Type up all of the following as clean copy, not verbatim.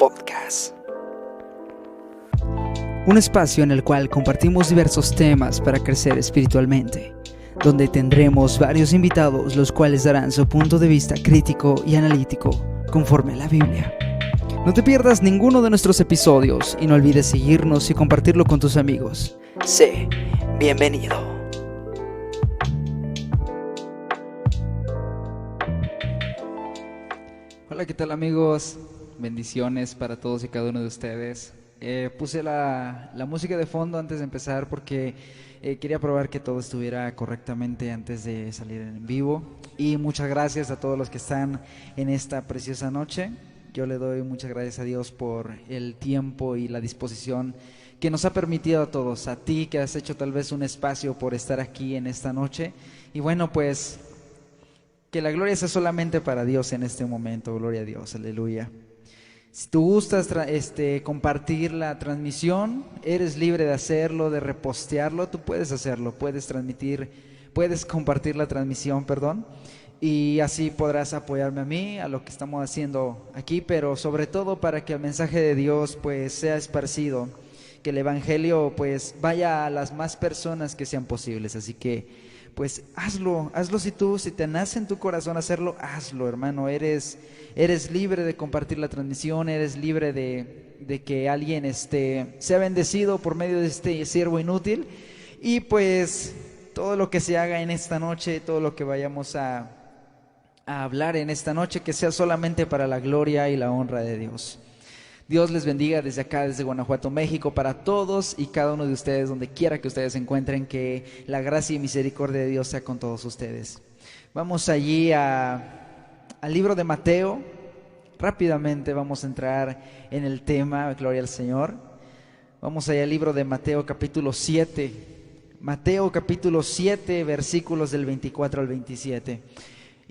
Podcast. Un espacio en el cual compartimos diversos temas para crecer espiritualmente, donde tendremos varios invitados los cuales darán su punto de vista crítico y analítico conforme a la Biblia. No te pierdas ninguno de nuestros episodios y no olvides seguirnos y compartirlo con tus amigos. Sé bienvenido. Hola, ¿qué tal amigos? Bendiciones para todos y cada uno de ustedes. Puse la música de fondo antes de empezar porque quería probar que todo estuviera correctamente antes de salir en vivo. Y muchas gracias a todos los que están en esta preciosa noche. Yo le doy muchas gracias a Dios por el tiempo y la disposición que nos ha permitido a todos, a ti que has hecho tal vez un espacio por estar aquí en esta noche. Y bueno, pues que la gloria sea solamente para Dios en este momento. Gloria a Dios, aleluya. Si tú gustas compartir la transmisión, eres libre de hacerlo, de repostearlo. Tú puedes hacerlo, puedes compartir la transmisión, y así podrás apoyarme a mí, a lo que estamos haciendo aquí, pero sobre todo para que el mensaje de Dios pues sea esparcido, que el evangelio pues vaya a las más personas que sean posibles. Así que pues hazlo si te nace en tu corazón hacerlo, hazlo, hermano. Eres libre de compartir la transmisión, eres libre de que alguien sea bendecido por medio de este siervo inútil. Y pues todo lo que se haga en esta noche, todo lo que vayamos a hablar en esta noche, que sea solamente para la gloria y la honra de Dios. Dios les bendiga desde acá, desde Guanajuato, México, para todos y cada uno de ustedes, donde quiera que ustedes se encuentren. Que la gracia y misericordia de Dios sea con todos ustedes. Vamos allí al libro de Mateo. Rápidamente vamos a entrar en el tema, gloria al Señor. Vamos allá al libro de Mateo capítulo 7. Mateo capítulo 7, versículos del 24 al 27.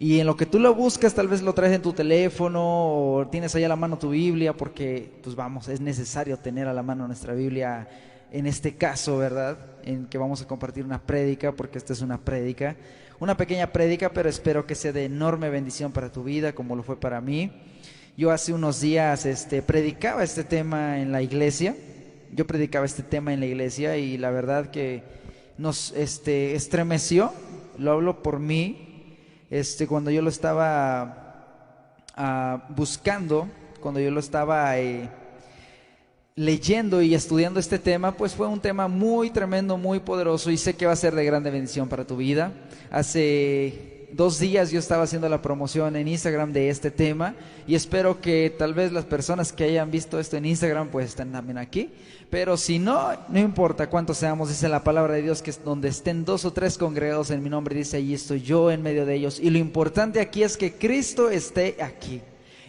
Y en lo que tú lo buscas, tal vez lo traes en tu teléfono o tienes ahí a la mano tu Biblia, porque pues es necesario tener a la mano nuestra Biblia en este caso, ¿verdad? En que vamos a compartir una prédica, porque esta es una prédica, una pequeña prédica, pero espero que sea de enorme bendición para tu vida, como lo fue para mí. Yo hace unos días predicaba este tema en la iglesia. Y la verdad que nos estremeció. Lo hablo por mí. Cuando yo lo estaba buscando, cuando yo lo estaba leyendo y estudiando este tema, pues fue un tema muy tremendo, muy poderoso, y sé que va a ser de grande bendición para tu vida. Hace 2 días yo estaba haciendo la promoción en Instagram de este tema, y espero que tal vez las personas que hayan visto esto en Instagram pues estén también aquí. Pero si no, no importa cuántos seamos, dice la palabra de Dios que donde estén 2 o 3 congregados en mi nombre, dice, allí estoy yo en medio de ellos. Y lo importante aquí es que Cristo esté aquí.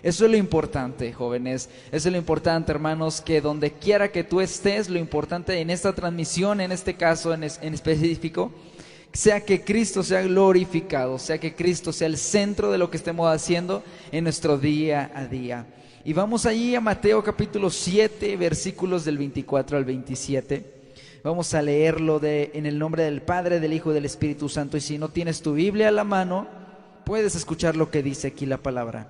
Eso es lo importante, jóvenes. Eso es lo importante, hermanos, que donde quiera que tú estés, lo importante en esta transmisión, en este caso en específico, sea que Cristo sea glorificado, sea que Cristo sea el centro de lo que estemos haciendo en nuestro día a día. Y vamos allí a Mateo capítulo 7, versículos del 24 al 27. Vamos a leerlo en el nombre del Padre, del Hijo y del Espíritu Santo. Y si no tienes tu Biblia a la mano, puedes escuchar lo que dice aquí la palabra.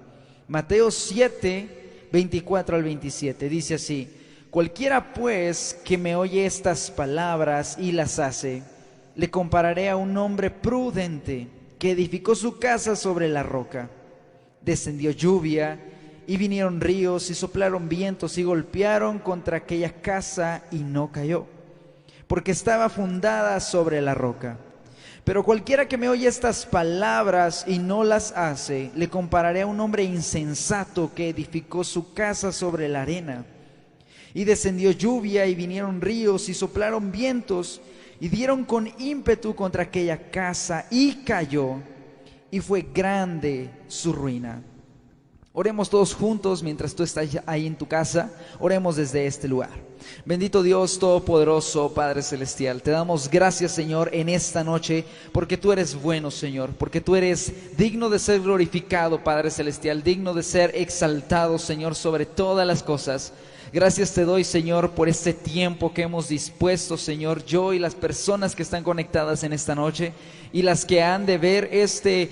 Mateo 7, 24 al 27, dice así: cualquiera pues que me oye estas palabras y las hace, le compararé a un hombre prudente que edificó su casa sobre la roca. Descendió lluvia y vinieron ríos y soplaron vientos y golpearon contra aquella casa y no cayó, porque estaba fundada sobre la roca. Pero cualquiera que me oye estas palabras y no las hace, le compararé a un hombre insensato que edificó su casa sobre la arena. Y descendió lluvia y vinieron ríos y soplaron vientos y dieron con ímpetu contra aquella casa y cayó, y fue grande su ruina. Oremos todos juntos mientras tú estás ahí en tu casa. Oremos desde este lugar. Bendito Dios Todopoderoso, Padre Celestial, te damos gracias, Señor, en esta noche, porque tú eres bueno, Señor, porque tú eres digno de ser glorificado, Padre Celestial, digno de ser exaltado, Señor, sobre todas las cosas. Gracias te doy, Señor, por este tiempo que hemos dispuesto, Señor, yo y las personas que están conectadas en esta noche y las que han de ver este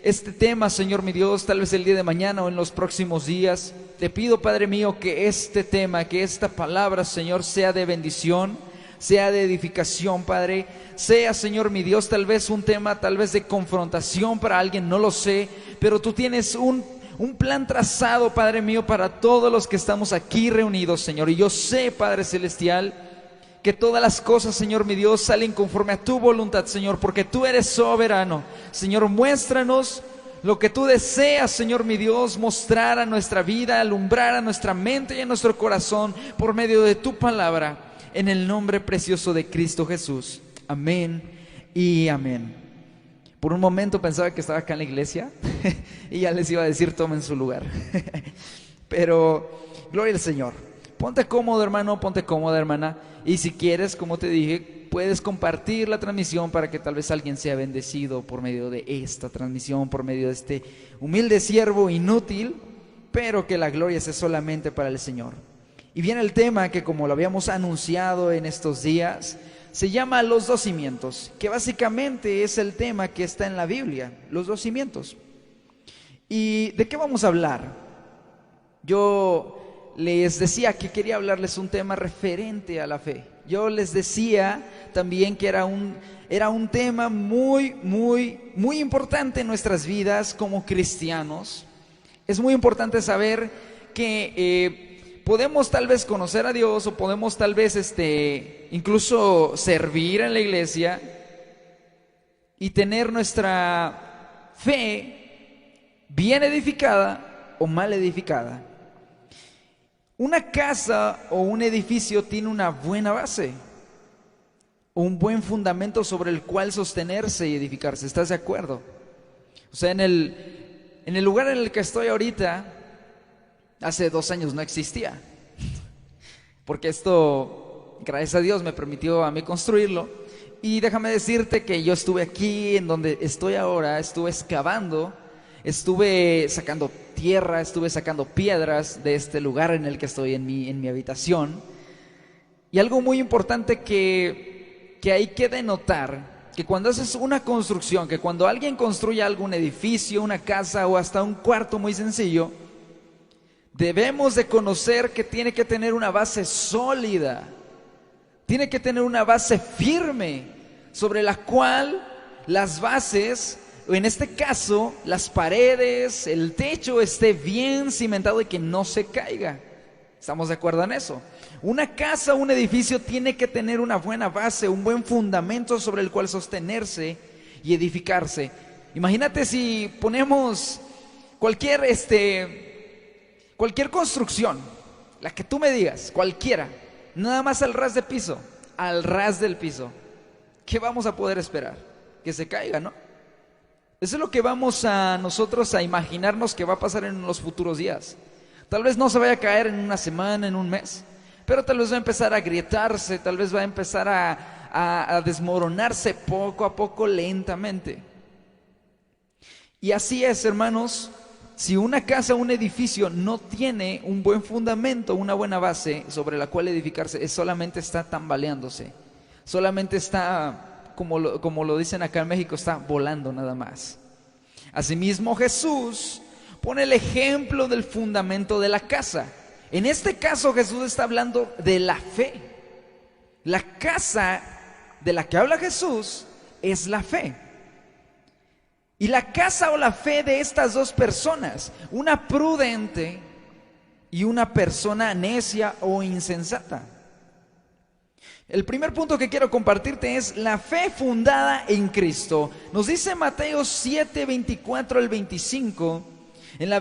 este tema, Señor mi Dios, tal vez el día de mañana o en los próximos días. Te pido, Padre mío, que este tema, que esta palabra, Señor, sea de bendición, sea de edificación, Padre. Sea, Señor mi Dios, tal vez un tema, tal vez de confrontación para alguien, no lo sé, pero tú tienes un plan trazado, Padre mío, para todos los que estamos aquí reunidos, Señor. Y yo sé, Padre Celestial, que todas las cosas, Señor mi Dios, salen conforme a tu voluntad, Señor, porque tú eres soberano. Señor, muéstranos lo que tú deseas, Señor mi Dios, mostrar a nuestra vida, alumbrar a nuestra mente y a nuestro corazón por medio de tu palabra, en el nombre precioso de Cristo Jesús. Amén y amén. Por un momento pensaba que estaba acá en la iglesia y ya les iba a decir tomen su lugar. Pero gloria al Señor. Ponte cómodo, hermano, ponte cómoda, hermana. Y si quieres, como te dije, puedes compartir la transmisión para que tal vez alguien sea bendecido por medio de esta transmisión, por medio de este humilde siervo inútil, pero que la gloria sea solamente para el Señor. Y viene el tema que, como lo habíamos anunciado en estos días, se llama los dos cimientos, que básicamente es el tema que está en la Biblia, los dos cimientos. ¿Y de qué vamos a hablar? Yo les decía que quería hablarles un tema referente a la fe. Yo les decía también que era un tema muy importante en nuestras vidas como cristianos. Es muy importante saber que podemos tal vez conocer a Dios o podemos tal vez incluso servir en la iglesia y tener nuestra fe bien edificada o mal edificada. Una casa o un edificio tiene una buena base, un buen fundamento sobre el cual sostenerse y edificarse. ¿Estás de acuerdo? O sea, en el lugar en el que estoy ahorita, hace 2 años no existía. Porque esto, gracias a Dios, me permitió a mí construirlo. Y déjame decirte que yo estuve aquí, en donde estoy ahora, estuve excavando, estuve sacando tierra, estuve sacando piedras de este lugar en el que estoy en mi habitación. Y algo muy importante que hay que denotar, que cuando haces una construcción, que cuando alguien construye algún edificio, una casa o hasta un cuarto muy sencillo, debemos de conocer que tiene que tener una base sólida, tiene que tener una base firme sobre la cual las bases, o en este caso, las paredes, el techo esté bien cimentado y que no se caiga. ¿Estamos de acuerdo en eso? Una casa, un edificio tiene que tener una buena base, un buen fundamento sobre el cual sostenerse y edificarse. Imagínate si ponemos cualquier construcción, la que tú me digas, cualquiera, nada más al ras de piso, al ras del piso. ¿Qué vamos a poder esperar? Que se caiga, ¿no? Eso es lo que vamos a nosotros a imaginarnos que va a pasar en los futuros días. Tal vez no se vaya a caer en una semana, en un mes, pero tal vez va a empezar a agrietarse, tal vez va a empezar a desmoronarse poco a poco, lentamente. Y así es, hermanos, si una casa o un edificio no tiene un buen fundamento, una buena base sobre la cual edificarse, solamente está tambaleándose, solamente está, como lo dicen acá en México, está volando nada más. Asimismo, Jesús pone el ejemplo del fundamento de la casa. En este caso, Jesús está hablando de la fe. La casa de la que habla Jesús es la fe. Y la casa o la fe de estas dos personas, una prudente y una persona necia o insensata. El primer punto que quiero compartirte es la fe fundada en Cristo. Nos dice Mateo 7, 24 al 25, en la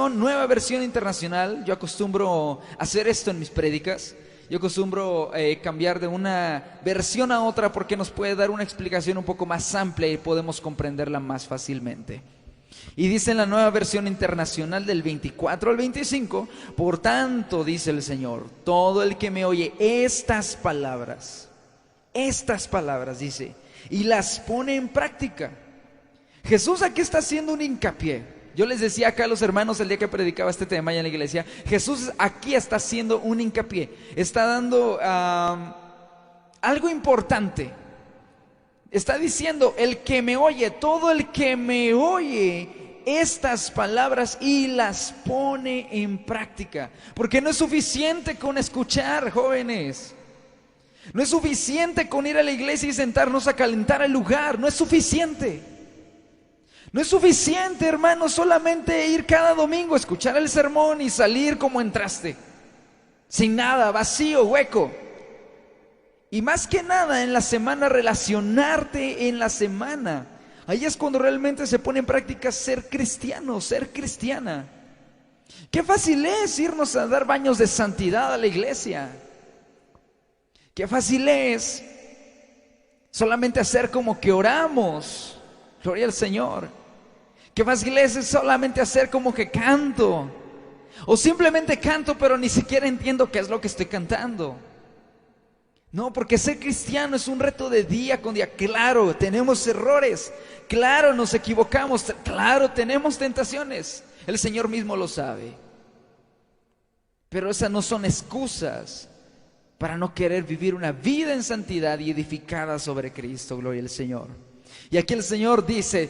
nueva versión internacional. Yo acostumbro hacer esto en mis prédicas. Yo acostumbro cambiar de una versión a otra porque nos puede dar una explicación un poco más amplia y podemos comprenderla más fácilmente. Y dice en la nueva versión internacional del 24 al 25, por tanto, dice el Señor, todo el que me oye estas palabras, dice, y las pone en práctica. Jesús aquí está haciendo un hincapié. Yo les decía acá a los hermanos el día que predicaba este tema allá en la iglesia, Jesús aquí está haciendo un hincapié, está dando algo importante. Está diciendo, el que me oye, todo el que me oye estas palabras y las pone en práctica. Porque no es suficiente con escuchar, jóvenes. No es suficiente con ir a la iglesia y sentarnos a calentar el lugar. No es suficiente. No es suficiente, hermanos, solamente ir cada domingo a escuchar el sermón y salir como entraste. Sin nada, vacío, hueco. Y más que nada en la semana, relacionarte en la semana. Ahí es cuando realmente se pone en práctica ser cristiano, ser cristiana. Qué fácil es irnos a dar baños de santidad a la iglesia. Qué fácil es solamente hacer como que oramos. Gloria al Señor. Qué fácil es solamente hacer como que canto. O simplemente canto, pero ni siquiera entiendo qué es lo que estoy cantando. No, porque ser cristiano es un reto de día con día. Claro, tenemos errores. Claro, nos equivocamos. Claro, tenemos tentaciones. El Señor mismo lo sabe. Pero esas no son excusas para no querer vivir una vida en santidad y edificada sobre Cristo. Gloria al Señor. Y aquí el Señor dice,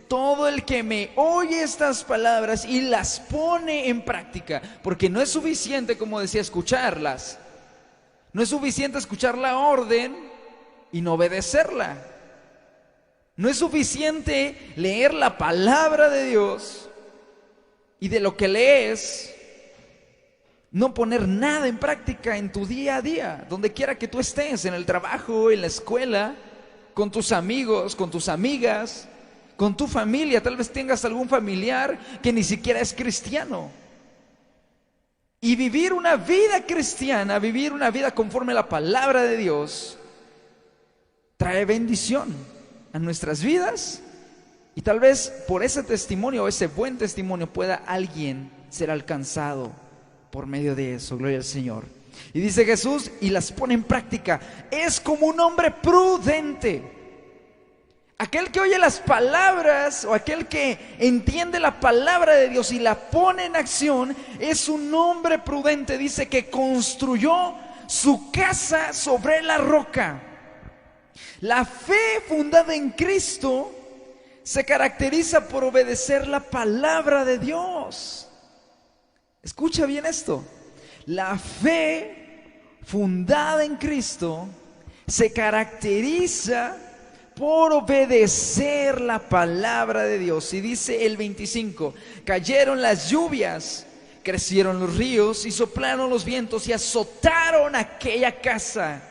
todo el que me oye estas palabras y las pone en práctica. Porque no es suficiente, como decía, escucharlas. No es suficiente escuchar la orden y no obedecerla. No es suficiente leer la palabra de Dios y de lo que lees no poner nada en práctica en tu día a día, donde quiera que tú estés, en el trabajo, en la escuela, con tus amigos, con tus amigas, con tu familia. Tal vez tengas algún familiar que ni siquiera es cristiano. Y vivir una vida cristiana, vivir una vida conforme a la palabra de Dios, trae bendición a nuestras vidas. Y tal vez por ese testimonio, ese buen testimonio, pueda alguien ser alcanzado por medio de eso. Gloria al Señor. Y dice Jesús, y las pone en práctica. Es como un hombre prudente. Aquel que oye las palabras o aquel que entiende la palabra de Dios y la pone en acción es un hombre prudente. Dice que construyó su casa sobre la roca. La fe fundada en Cristo se caracteriza por obedecer la palabra de Dios. Escucha bien esto. La fe fundada en Cristo se caracteriza por obedecer la palabra de Dios. Y dice el 25, cayeron las lluvias, crecieron los ríos y soplaron los vientos y azotaron aquella casa.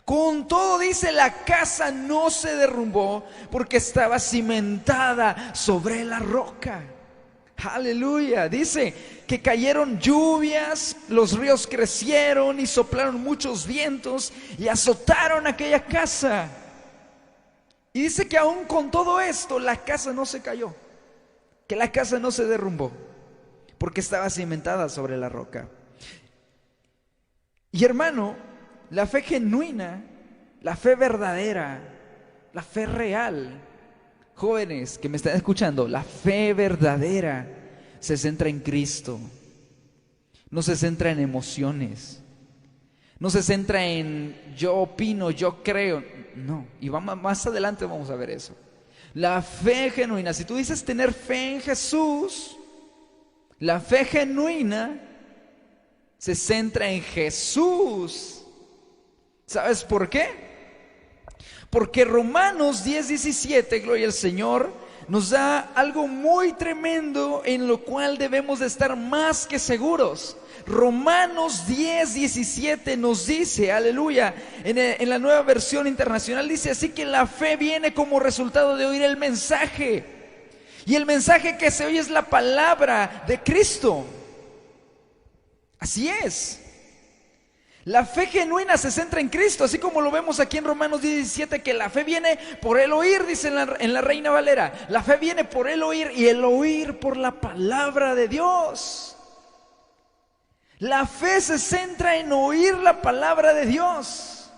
Con todo, dice, la casa no se derrumbó porque estaba cimentada sobre la roca. Aleluya. Dice que cayeron lluvias, los ríos crecieron y soplaron muchos vientos y azotaron aquella casa. Y dice que aún con todo esto, la casa no se cayó, que la casa no se derrumbó, porque estaba cimentada sobre la roca. Y hermano, la fe genuina, la fe verdadera, la fe real, jóvenes que me están escuchando, la fe verdadera se centra en Cristo, no se centra en emociones. No se centra en yo opino, yo creo. No, y más adelante vamos a ver eso. La fe genuina, si tú dices tener fe en Jesús, la fe genuina se centra en Jesús. ¿Sabes por qué? Porque Romanos 10:17, gloria al Señor, nos da algo muy tremendo en lo cual debemos de estar más que seguros. Romanos 10:17 nos dice, aleluya, en la Nueva Versión Internacional dice así, que la fe viene como resultado de oír el mensaje. Y el mensaje que se oye es la palabra de Cristo. Así es. La fe genuina se centra en Cristo, así como lo vemos aquí en Romanos 10:17, que la fe viene por el oír, dice en la Reina Valera. La fe viene por el oír y el oír por la palabra de Dios. La fe se centra en oír la palabra de Dios,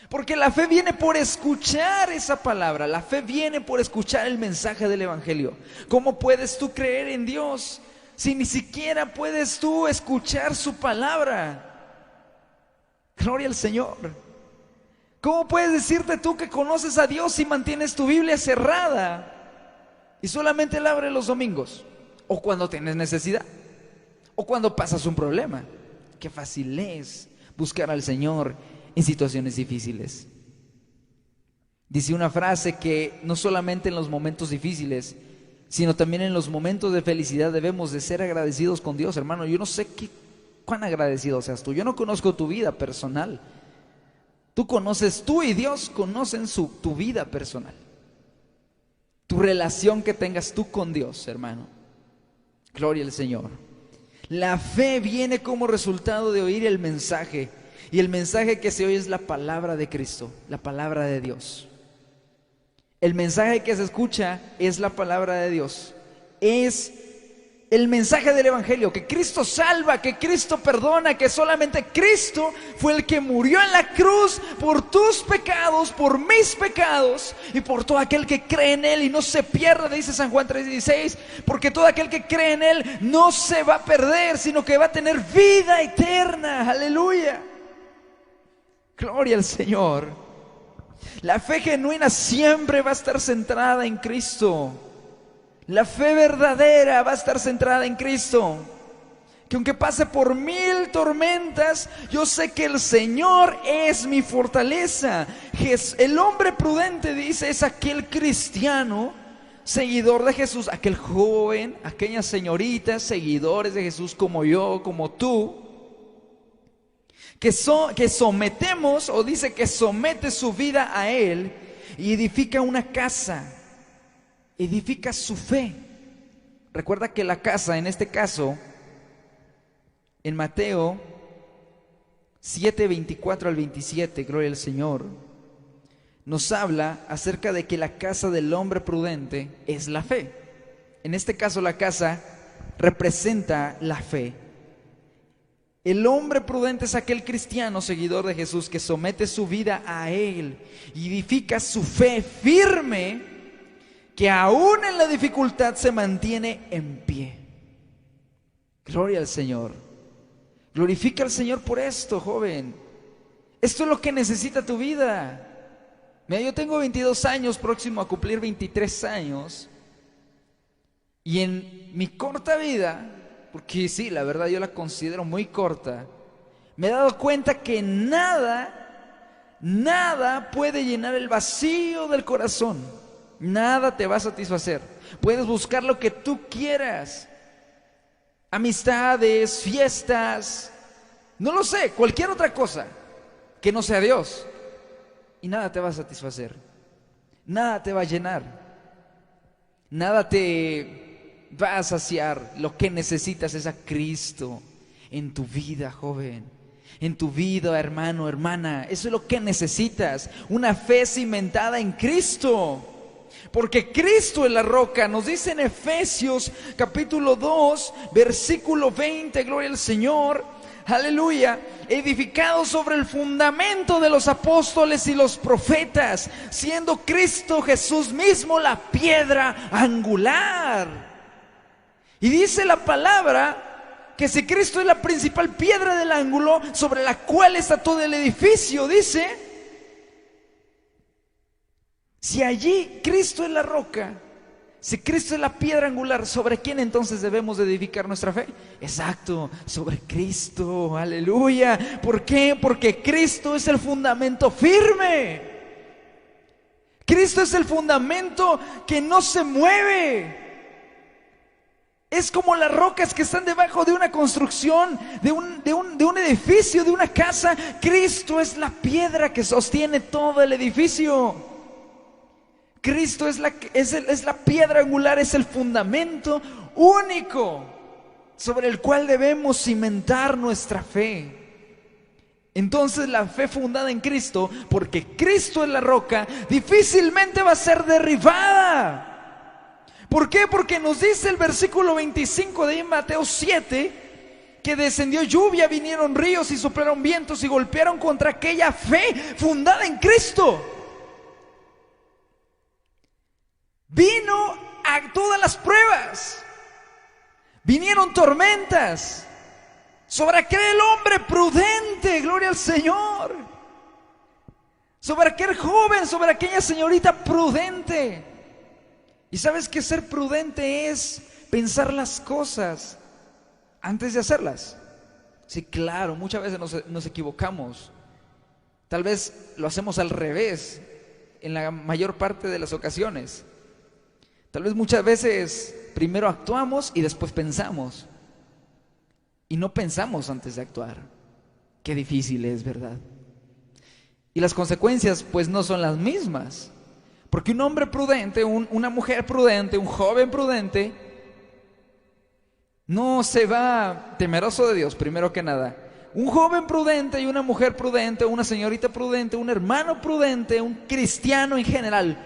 porque la fe viene por escuchar esa palabra. La fe viene por escuchar el mensaje del Evangelio. ¿Cómo puedes tú creer en Dios si ni siquiera puedes tú escuchar su palabra? Gloria al Señor. ¿Cómo puedes decirte tú que conoces a Dios si mantienes tu Biblia cerrada y solamente la abres los domingos? O cuando tienes necesidad, o cuando pasas un problema. Qué fácil es buscar al Señor en situaciones difíciles. Dice una frase que no solamente en los momentos difíciles, sino también en los momentos de felicidad debemos de ser agradecidos con Dios, hermano. Yo no sé cuán agradecido seas tú. Yo no conozco tu vida personal. Tú y Dios conocen tu vida personal. Tu relación que tengas tú con Dios, hermano. Gloria al Señor. La fe viene como resultado de oír el mensaje. Y el mensaje que se oye es la palabra de Cristo, la palabra de Dios. El mensaje que se escucha es la palabra de Dios. Es el mensaje del Evangelio, que Cristo salva, que Cristo perdona, que solamente Cristo fue el que murió en la cruz por tus pecados, por mis pecados y por todo aquel que cree en Él y no se pierda, dice San Juan 3:16, porque todo aquel que cree en Él no se va a perder, sino que va a tener vida eterna. Aleluya. Gloria al Señor. La fe genuina siempre va a estar centrada en Cristo. La fe verdadera va a estar centrada en Cristo. Que aunque pase por 1000 tormentas, yo sé que el Señor es mi fortaleza. El hombre prudente, dice, es aquel cristiano, seguidor de Jesús, aquel joven, aquellas señoritas, seguidores de Jesús como yo, como tú, que sometemos, o dice que somete su vida a Él y edifica una casa, edifica su fe. Recuerda que la casa, en este caso, en Mateo 7:24 al 27, gloria al Señor, nos habla acerca de que la casa del hombre prudente es la fe. En este caso, la casa representa la fe. El hombre prudente es aquel cristiano seguidor de Jesús que somete su vida a Él y edifica su fe firme, que aún en la dificultad se mantiene en pie. Gloria al Señor. Glorifica al Señor por esto, joven. Esto es lo que necesita tu vida. Mira, yo tengo 22 años, próximo a cumplir 23 años. Y en mi corta vida, porque sí, la verdad yo la considero muy corta, me he dado cuenta que nada puede llenar el vacío del corazón. Nada te va a satisfacer. Puedes buscar lo que tú quieras. Amistades, fiestas, no lo sé, cualquier otra cosa que no sea Dios. Y nada te va a satisfacer. Nada te va a llenar. Nada te va a saciar. Lo que necesitas es a Cristo en tu vida, joven. En tu vida, hermano, hermana. Eso es lo que necesitas. Una fe cimentada en Cristo. Porque Cristo es la roca. Nos dice en Efesios capítulo 2, versículo 20, gloria al Señor. Aleluya. Edificado sobre el fundamento de los apóstoles y los profetas, siendo Cristo Jesús mismo la piedra angular. Y dice la palabra que si Cristo es la principal piedra del ángulo sobre la cual está todo el edificio, dice, si allí Cristo es la roca, si Cristo es la piedra angular, ¿sobre quién entonces debemos de edificar nuestra fe? Exacto, sobre Cristo, aleluya. ¿Por qué? Porque Cristo es el fundamento firme. Cristo es el fundamento que no se mueve. Es como las rocas que están debajo de una construcción, de un edificio, de una casa. Cristo es la piedra que sostiene todo el edificio. Cristo es la piedra angular, es el fundamento único sobre el cual debemos cimentar nuestra fe. Entonces la fe fundada en Cristo, porque Cristo es la roca, difícilmente va a ser derribada. ¿Por qué? Porque nos dice el versículo 25 de Mateo 7, que descendió lluvia, vinieron ríos y soplaron vientos y golpearon contra aquella fe fundada en Cristo. Vino a todas las pruebas, vinieron tormentas sobre aquel hombre prudente, gloria al Señor. sobre aquel joven, sobre aquella señorita prudente. Y sabes que ser prudente es pensar las cosas antes de hacerlas. Sí, claro, muchas veces nos equivocamos. Tal vez lo hacemos al revés en la mayor parte de las ocasiones. Tal vez muchas veces primero actuamos y después pensamos. Y no pensamos antes de actuar. Qué difícil es, ¿verdad? Y las consecuencias pues no son las mismas. Porque un hombre prudente, una mujer prudente, un joven prudente, no se va temeroso de Dios, primero que nada. Un joven prudente y una mujer prudente, una señorita prudente, un hermano prudente, un cristiano en general,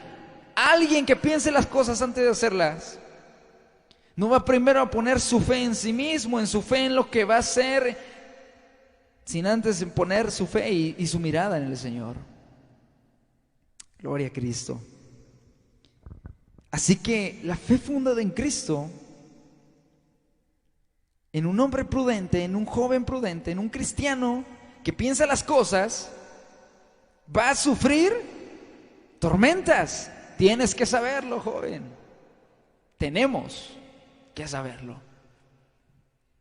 alguien que piense las cosas antes de hacerlas, no va primero a poner su fe en sí mismo, en su fe en lo que va a hacer, sin antes poner su fe y su mirada en el Señor. Gloria a Cristo. Así que la fe fundada en Cristo, en un hombre prudente, en un joven prudente, en un cristiano que piensa las cosas, va a sufrir tormentas. Tienes que saberlo, joven. Tenemos que saberlo.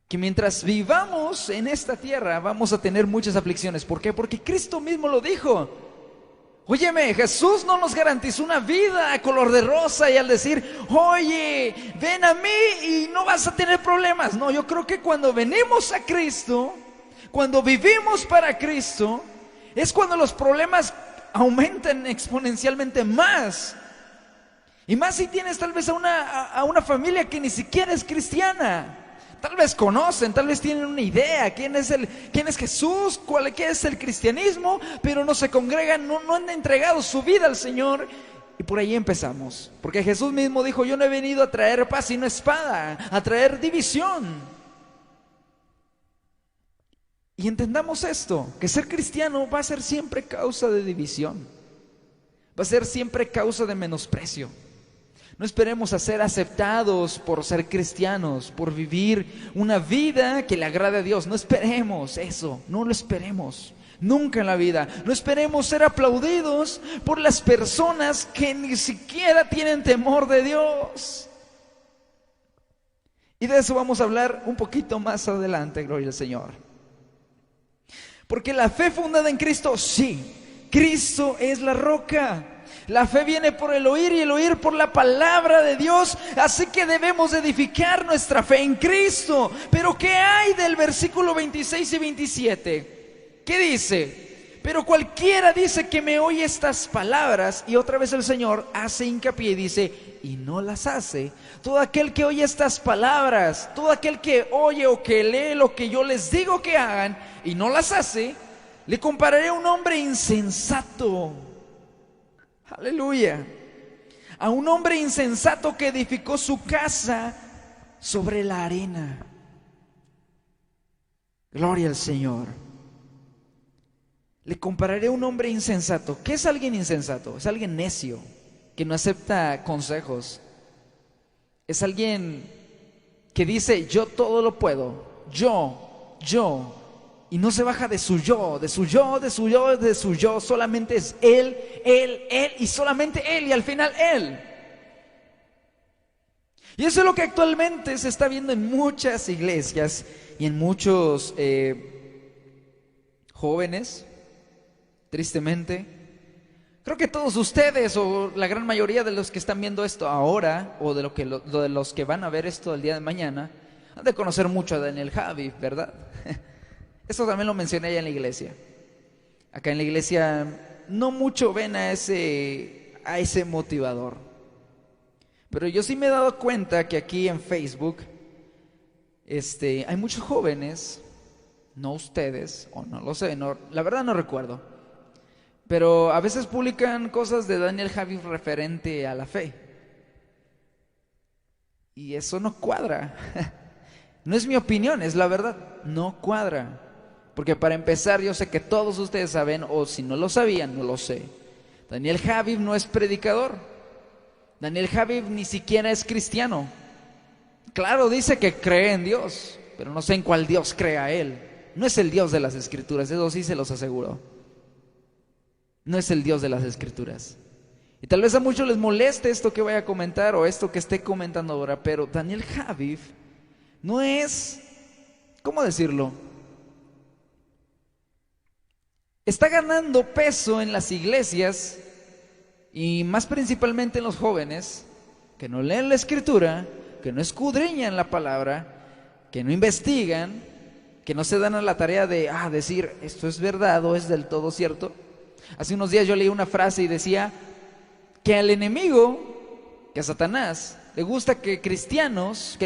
Que mientras vivamos en esta tierra vamos a tener muchas aflicciones. ¿Por qué? Porque Cristo mismo lo dijo. Óyeme, Jesús no nos garantizó una vida a color de rosa y al decir, oye, ven a mí y no vas a tener problemas. No, yo creo que cuando venimos a Cristo, cuando vivimos para Cristo, es cuando los problemas aumentan exponencialmente más. Y más si tienes tal vez a una familia que ni siquiera es cristiana. Tal vez conocen, tal vez tienen una idea quién es Jesús, qué es el cristianismo, pero no se congregan, no han entregado su vida al Señor. Y por ahí empezamos, porque Jesús mismo dijo, yo no he venido a traer paz sino espada, a traer división. Y entendamos esto, que ser cristiano va a ser siempre causa de división, va a ser siempre causa de menosprecio. No esperemos a ser aceptados por ser cristianos, por vivir una vida que le agrade a Dios. No esperemos eso, no lo esperemos. Nunca en la vida. No esperemos ser aplaudidos por las personas que ni siquiera tienen temor de Dios. Y de eso vamos a hablar un poquito más adelante, gloria al Señor. Porque la fe fundada en Cristo, sí, Cristo es la roca. La fe viene por el oír y el oír por la palabra de Dios. Así que debemos edificar nuestra fe en Cristo. Pero ¿qué hay del versículo 26 y 27? ¿Qué dice? Pero cualquiera dice que me oye estas palabras. Y otra vez el Señor hace hincapié y dice, y no las hace. Todo aquel que oye estas palabras, todo aquel que oye o que lee lo que yo les digo que hagan y no las hace, le compararé a un hombre insensato. Aleluya. A un hombre insensato que edificó su casa sobre la arena. Gloria al Señor. Le compararé a un hombre insensato. ¿Qué es alguien insensato? Es alguien necio, que no acepta consejos. Es alguien que dice, yo todo lo puedo. Yo. Y no se baja de su yo, solamente es él y solamente él y al final él. Y eso es lo que actualmente se está viendo en muchas iglesias y en muchos jóvenes, tristemente. Creo que todos ustedes o la gran mayoría de los que están viendo esto ahora o de los que van a ver esto el día de mañana han de conocer mucho a Daniel Javi, ¿verdad? Esto también lo mencioné allá en la iglesia. Acá en la iglesia no mucho ven a ese motivador. Pero yo sí me he dado cuenta que aquí en Facebook hay muchos jóvenes, no ustedes, o no lo sé, la verdad no recuerdo. Pero a veces publican cosas de Daniel Javi referente a la fe. Y eso no cuadra. No es mi opinión, es la verdad, no cuadra. Porque para empezar, yo sé que todos ustedes saben, o si no lo sabían, no lo sé. Daniel Javi no es predicador. Daniel Javi ni siquiera es cristiano. Claro, dice que cree en Dios, pero no sé en cuál Dios crea él. No es el Dios de las Escrituras, eso sí se los aseguro. no es el Dios de las Escrituras. Y tal vez a muchos les moleste esto que voy a comentar o esto que esté comentando ahora, pero Daniel Javid no es, ¿cómo decirlo? Está ganando peso en las iglesias y más principalmente en los jóvenes que no leen la Escritura, que no escudriñan la palabra, que no investigan, que no se dan a la tarea de decir esto es verdad o es del todo cierto. Hace unos días yo leí una frase y decía que al enemigo, que a Satanás, le gusta que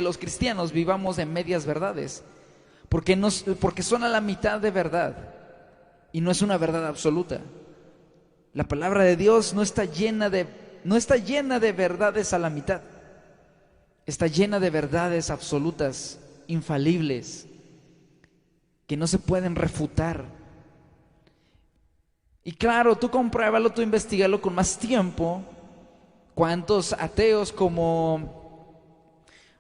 los cristianos vivamos en medias verdades, porque son a la mitad de verdad y no es una verdad absoluta. La palabra de Dios no está llena de verdades a la mitad, está llena de verdades absolutas, infalibles, que no se pueden refutar. Y claro, tú compruébalo, tú investigalo con más tiempo. ¿Cuántos ateos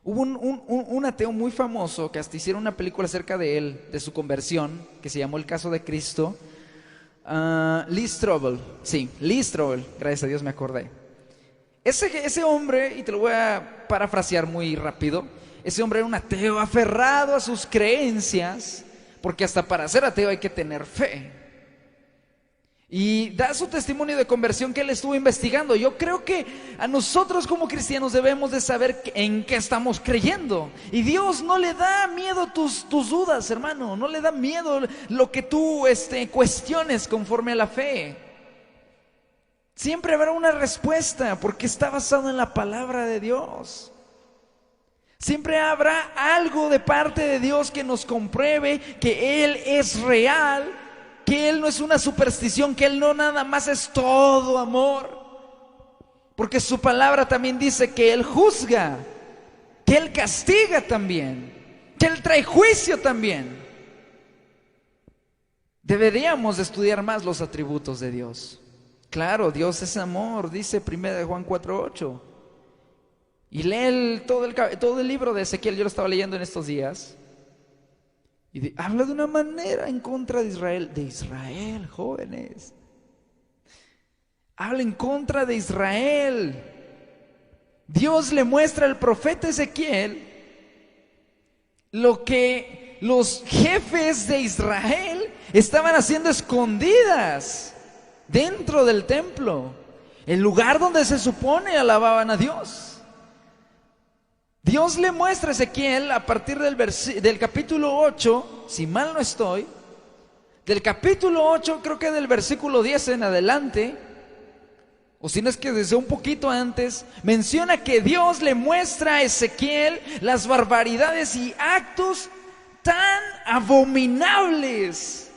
Hubo un ateo muy famoso que hasta hicieron una película acerca de él, de su conversión, que se llamó El Caso de Cristo. Lee Strobel, sí, Lee Strobel, gracias a Dios me acordé. Ese hombre, y te lo voy a parafrasear muy rápido, ese hombre era un ateo aferrado a sus creencias, porque hasta para ser ateo hay que tener fe. Y da su testimonio de conversión que él estuvo investigando. Yo creo que a nosotros como cristianos debemos de saber en qué estamos creyendo. Y Dios no le da miedo tus dudas, hermano. No le da miedo lo que tú cuestiones conforme a la fe. Siempre habrá una respuesta porque está basado en la palabra de Dios. Siempre habrá algo de parte de Dios que nos compruebe que Él es real, que Él no es una superstición, que Él no nada más es todo amor. Porque su palabra también dice que Él juzga, que Él castiga también, que Él trae juicio también. Deberíamos estudiar más los atributos de Dios. Claro, Dios es amor, dice 1 Juan 4:8. Y lee todo el libro de Ezequiel, yo lo estaba leyendo en estos días. Y habla de una manera en contra de Israel, jóvenes. Habla en contra de Israel. Dios le muestra al profeta Ezequiel lo que los jefes de Israel estaban haciendo escondidas dentro del templo, el lugar donde se supone alababan a Dios. Dios le muestra a Ezequiel a partir del capítulo 8, si mal no estoy, del capítulo 8, creo que del versículo 10 en adelante, o si no es que desde un poquito antes, menciona que Dios le muestra a Ezequiel las barbaridades y actos tan abominables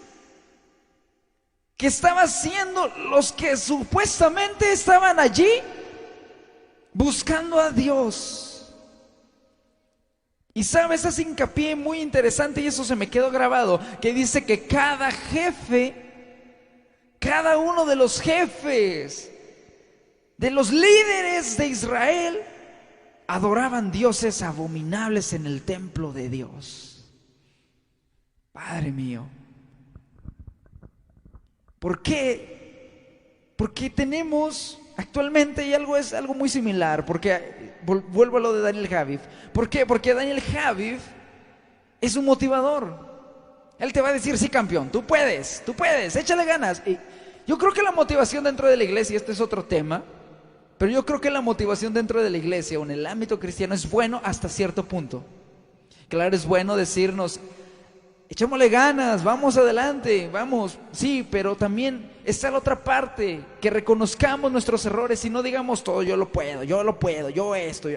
que estaban haciendo los que supuestamente estaban allí buscando a Dios. Y sabes, hace hincapié muy interesante, y eso se me quedó grabado, que dice que cada uno de los jefes, de los líderes de Israel, adoraban dioses abominables en el templo de Dios. Padre mío, ¿por qué? Porque tenemos actualmente, y es algo muy similar, porque vuelvo a lo de Daniel Javid. ¿Por qué? Porque Daniel Javid es un motivador. Él te va a decir, sí, campeón, tú puedes, échale ganas. Y yo creo que la motivación dentro de la iglesia, este es otro tema, pero yo creo que la motivación dentro de la iglesia o en el ámbito cristiano es bueno hasta cierto punto. Claro, es bueno decirnos, echémosle ganas, vamos adelante, vamos, sí, pero también está la otra parte, que reconozcamos nuestros errores y no digamos todo, yo lo puedo, yo esto.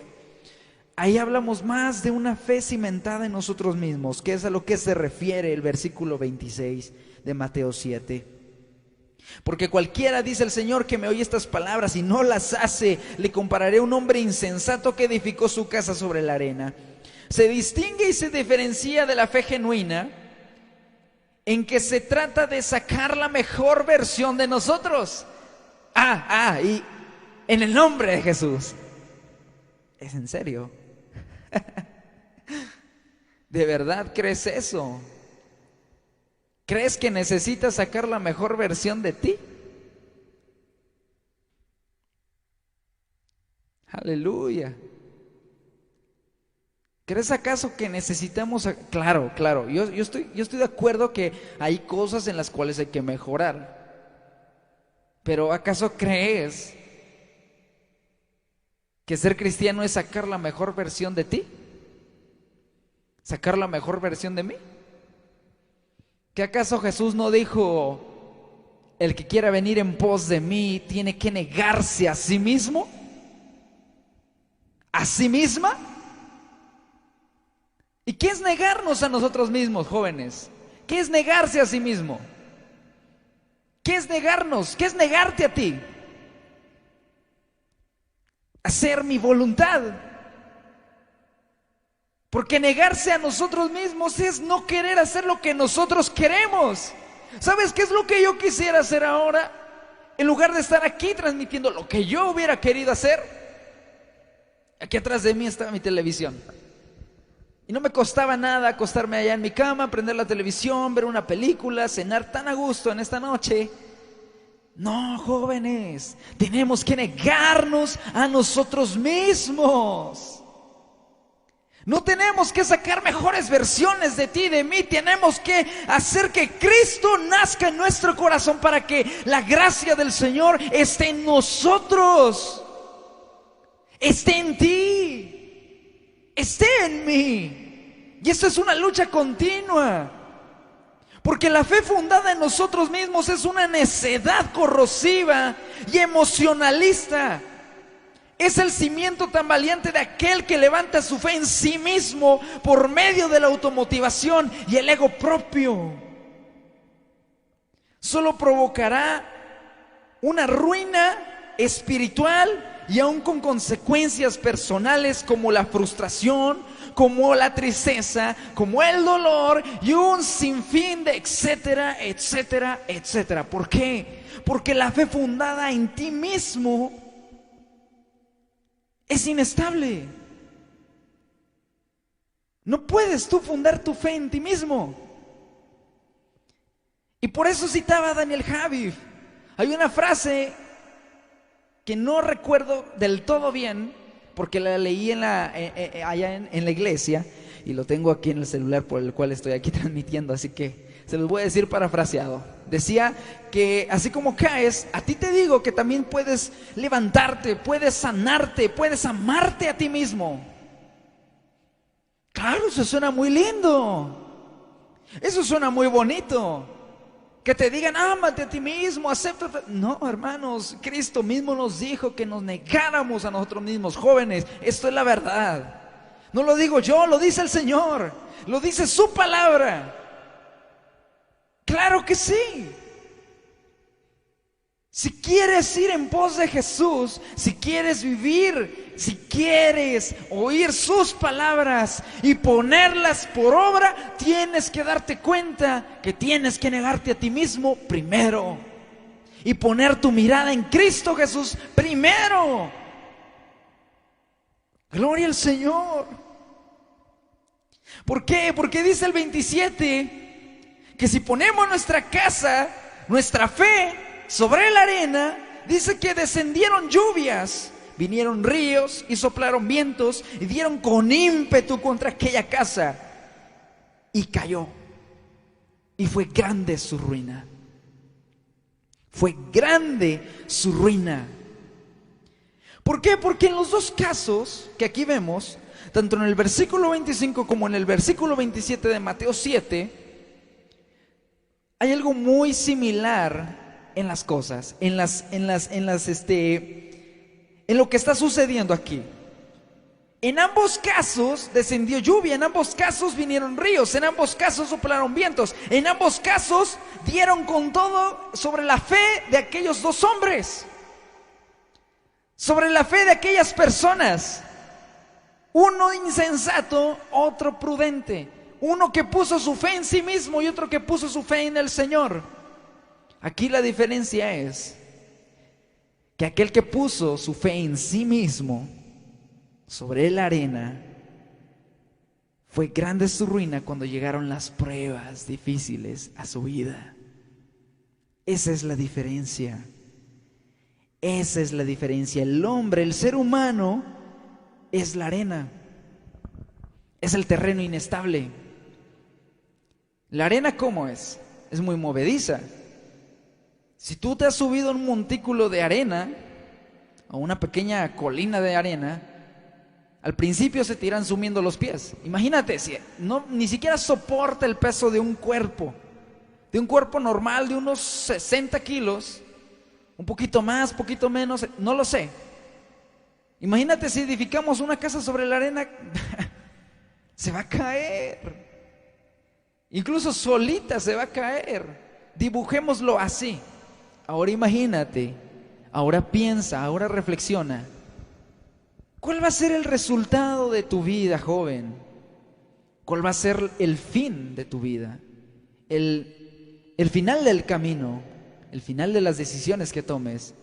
Ahí hablamos más de una fe cimentada en nosotros mismos, que es a lo que se refiere el versículo 26 de Mateo 7. Porque cualquiera, dice el Señor, que me oye estas palabras y no las hace, le compararé a un hombre insensato que edificó su casa sobre la arena. Se distingue y se diferencia de la fe genuina en que se trata de sacar la mejor versión de nosotros. Y en el nombre de Jesús. ¿Es en serio? ¿De verdad crees eso? ¿Crees que necesitas sacar la mejor versión de ti? Aleluya. ¿Crees acaso que necesitamos? Claro, yo estoy de acuerdo que hay cosas en las cuales hay que mejorar. Pero ¿acaso crees que ser cristiano es sacar la mejor versión de ti? ¿Sacar la mejor versión de mí? ¿Que acaso Jesús no dijo, el que quiera venir en pos de mí tiene que negarse a sí mismo? ¿A sí misma? ¿Y qué es negarnos a nosotros mismos, jóvenes? ¿Qué es negarse a sí mismo? ¿Qué es negarnos? ¿Qué es negarte a ti? Hacer mi voluntad. Porque negarse a nosotros mismos es no querer hacer lo que nosotros queremos. ¿Sabes qué es lo que yo quisiera hacer ahora? En lugar de estar aquí transmitiendo lo que yo hubiera querido hacer, aquí atrás de mí estaba mi televisión. Y no me costaba nada acostarme allá en mi cama, prender la televisión, ver una película, cenar tan a gusto en esta noche. No, jóvenes, tenemos que negarnos a nosotros mismos. No tenemos que sacar mejores versiones de ti y de mí. Tenemos que hacer que Cristo nazca en nuestro corazón para que la gracia del Señor esté en nosotros, esté en ti, esté en mí. Y esto es una lucha continua, porque la fe fundada en nosotros mismos es una necedad corrosiva y emocionalista. Es el cimiento tan valiente de aquel que levanta su fe en sí mismo por medio de la automotivación y el ego propio. Solo provocará una ruina espiritual y aún con consecuencias personales como la frustración, como la tristeza, como el dolor y un sinfín de etcétera, etcétera, etcétera. ¿Por qué? Porque la fe fundada en ti mismo es inestable. No puedes tú fundar tu fe en ti mismo. Y por eso citaba a Daniel Javif. Hay una frase que no recuerdo del todo bien, porque la leí allá en la iglesia, y lo tengo aquí en el celular por el cual estoy aquí transmitiendo, así que se los voy a decir parafraseado. Decía que así como caes, a ti te digo que también puedes levantarte, puedes sanarte, puedes amarte a ti mismo. Claro, eso suena muy lindo, eso suena muy bonito. Que te digan, ámate a ti mismo, acéptate. No, hermanos, Cristo mismo nos dijo que nos negáramos a nosotros mismos, jóvenes. Esto es la verdad. No lo digo yo, lo dice el Señor, lo dice su palabra. Claro que sí. Si quieres ir en pos de Jesús, si quieres vivir, si quieres oír sus palabras y ponerlas por obra, tienes que darte cuenta que tienes que negarte a ti mismo primero y poner tu mirada en Cristo Jesús primero. Gloria al Señor. ¿Por qué? Porque dice el 27 que si ponemos nuestra casa, nuestra fe sobre la arena, dice que descendieron lluvias, vinieron ríos y soplaron vientos y dieron con ímpetu contra aquella casa y cayó, y fue grande su ruina. Fue grande su ruina. ¿Por qué? Porque en los dos casos que aquí vemos, tanto en el versículo 25 como en el versículo 27 de Mateo 7, hay algo muy similar en las cosas, en lo que está sucediendo aquí. En ambos casos descendió lluvia, en ambos casos vinieron ríos, en ambos casos soplaron vientos, en ambos casos dieron con todo sobre la fe de aquellos dos hombres, sobre la fe de aquellas personas. Uno insensato, otro prudente, uno que puso su fe en sí mismo y otro que puso su fe en el Señor. Aquí la diferencia es que aquel que puso su fe en sí mismo sobre la arena, fue grande su ruina cuando llegaron las pruebas difíciles a su vida. Esa es la diferencia. Esa es la diferencia. El hombre, el ser humano, es la arena, es el terreno inestable. La arena, ¿cómo es? Es muy movediza. Si tú te has subido a un montículo de arena, a una pequeña colina de arena, al principio se te irán sumiendo los pies. Imagínate, si ni siquiera soporta el peso de un cuerpo normal de unos 60 kilos, un poquito más, poquito menos, no lo sé. Imagínate si edificamos una casa sobre la arena, se va a caer. Incluso solita se va a caer. Dibujémoslo así. Ahora imagínate, ahora piensa, ahora reflexiona. ¿Cuál va a ser el resultado de tu vida, joven? ¿Cuál va a ser el fin de tu vida? El final del camino, el final de las decisiones que tomes,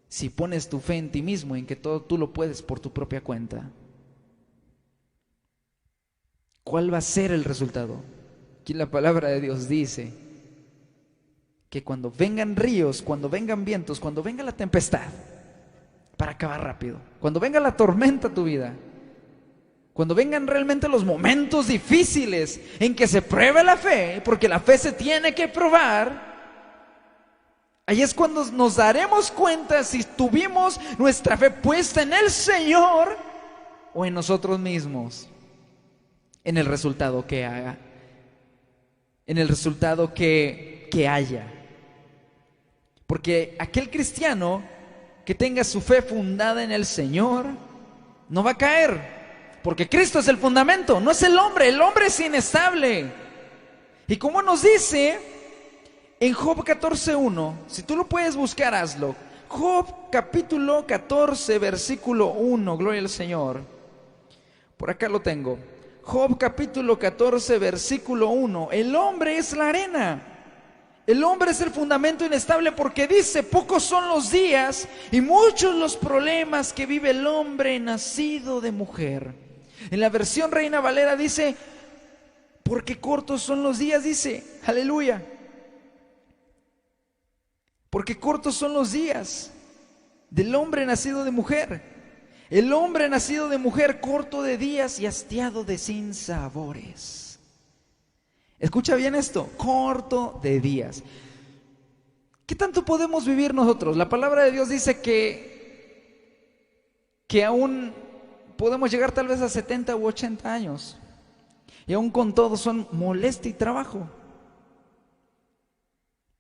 si pones tu fe en ti mismo, en que todo tú lo puedes por tu propia cuenta. ¿Cuál va a ser el resultado? Aquí la palabra de Dios dice que cuando vengan ríos, cuando vengan vientos, cuando venga la tempestad, para acabar rápido, cuando venga la tormenta a tu vida, cuando vengan realmente los momentos difíciles en que se pruebe la fe, porque la fe se tiene que probar, ahí es cuando nos daremos cuenta si tuvimos nuestra fe puesta en el Señor o en nosotros mismos, en el resultado que haga, en el resultado que haya. Porque aquel cristiano que tenga su fe fundada en el Señor no va a caer, porque Cristo es el fundamento, no es el hombre es inestable. Y como nos dice en Job 14:1, si tú lo puedes buscar, hazlo. Job capítulo 14, versículo 1, gloria al Señor. Por acá lo tengo. Job capítulo 14, versículo 1. El hombre es la arena. El hombre es el fundamento inestable, porque dice, pocos son los días y muchos los problemas que vive el hombre nacido de mujer. En la versión Reina Valera dice, porque cortos son los días, dice, aleluya. Porque cortos son los días del hombre nacido de mujer. El hombre nacido de mujer, corto de días y hastiado de sinsabores. Escucha bien esto, corto de días. ¿Qué tanto podemos vivir nosotros? La palabra de Dios dice que aún podemos llegar tal vez a 70 u 80 años. Y aún con todo son molestia y trabajo.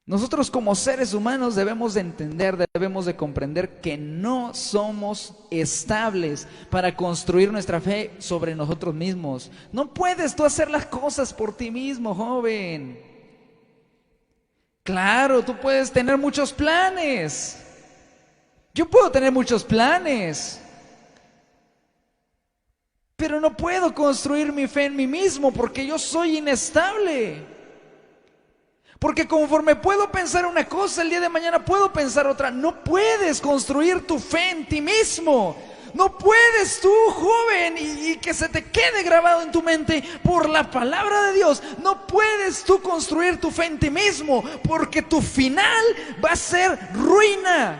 Nosotros como seres humanos debemos de entender, debemos de comprender que no somos estables para construir nuestra fe sobre nosotros mismos. No puedes tú hacer las cosas por ti mismo, joven. Claro, tú puedes tener muchos planes. Yo puedo tener muchos planes. Pero no puedo construir mi fe en mí mismo porque yo soy inestable. Porque conforme puedo pensar una cosa, el día de mañana puedo pensar otra. No puedes construir tu fe en ti mismo. No puedes tú, joven, y que se te quede grabado en tu mente por la palabra de Dios. No puedes tú construir tu fe en ti mismo, porque tu final va a ser ruina.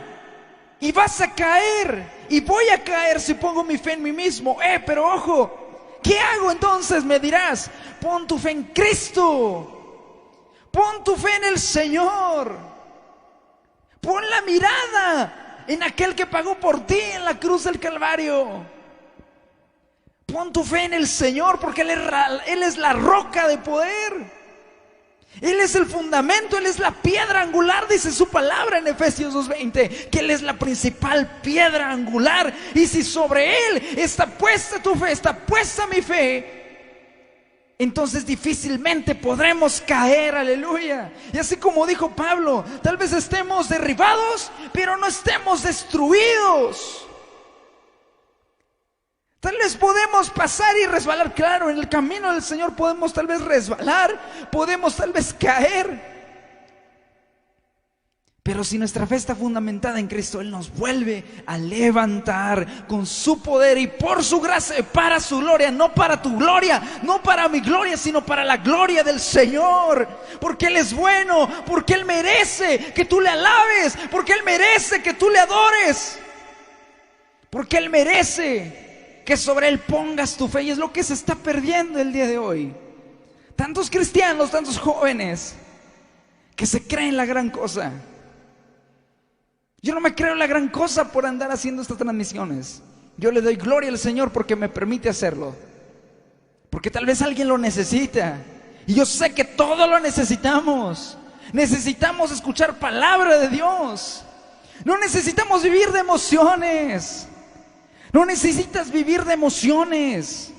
Y vas a caer. Y voy a caer si pongo mi fe en mí mismo. Pero ojo, ¿qué hago entonces? Me dirás, pon tu fe en Cristo. Pon tu fe en el Señor. Pon la mirada en aquel que pagó por ti en la cruz del Calvario. Pon tu fe en el Señor, porque Él es la roca de poder. Él es el fundamento, Él es la piedra angular, dice su palabra en Efesios 2:20, que Él es la principal piedra angular. Y si sobre Él está puesta tu fe, está puesta mi fe, entonces difícilmente podremos caer, aleluya. Y así como dijo Pablo, tal vez estemos derribados, pero no estemos destruidos. Tal vez podemos pasar y resbalar, claro, en el camino del Señor podemos tal vez resbalar, podemos tal vez caer. Pero si nuestra fe está fundamentada en Cristo, Él nos vuelve a levantar con su poder y por su gracia, para su gloria, no para tu gloria, no para mi gloria, sino para la gloria del Señor. Porque Él es bueno, porque Él merece que tú le alabes, porque Él merece que tú le adores, porque Él merece que sobre Él pongas tu fe, y es lo que se está perdiendo el día de hoy. Tantos cristianos, tantos jóvenes que se creen la gran cosa. Yo no me creo la gran cosa por andar haciendo estas transmisiones. Yo le doy gloria al Señor porque me permite hacerlo, porque tal vez alguien lo necesita, y yo sé que todos lo necesitamos. Necesitamos escuchar palabra de Dios. No necesitamos vivir de emociones. No necesitas vivir de emociones.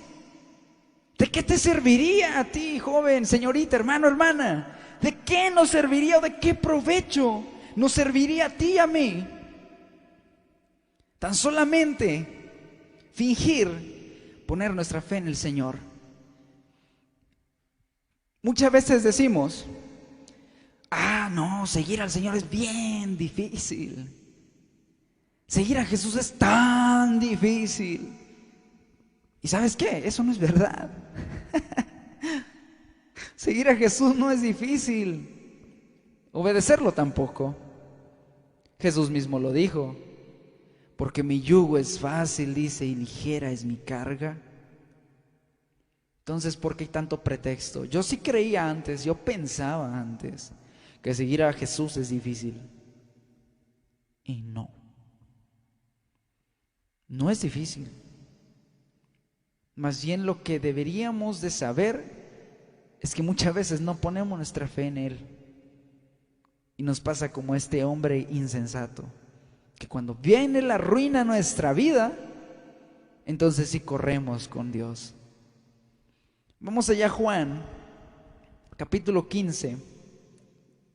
¿De qué te serviría a ti, joven, señorita, hermano, hermana? ¿De qué nos serviría o de qué provecho nos serviría a ti y a mí? Tan solamente fingir poner nuestra fe en el Señor. Muchas veces decimos: no, seguir al Señor es bien difícil. Seguir a Jesús es tan difícil. ¿Y sabes qué? Eso no es verdad. Seguir a Jesús no es difícil. Obedecerlo tampoco. Jesús mismo lo dijo: porque mi yugo es fácil, dice, y ligera es mi carga. Entonces, ¿por qué hay tanto pretexto? Yo sí creía antes, yo pensaba antes que seguir a Jesús es difícil. Y no. No es difícil. Más bien lo que deberíamos de saber es que muchas veces no ponemos nuestra fe en Él. Y nos pasa como este hombre insensato, que cuando viene la ruina a nuestra vida, entonces sí corremos con Dios. Vamos allá a Juan, capítulo 15,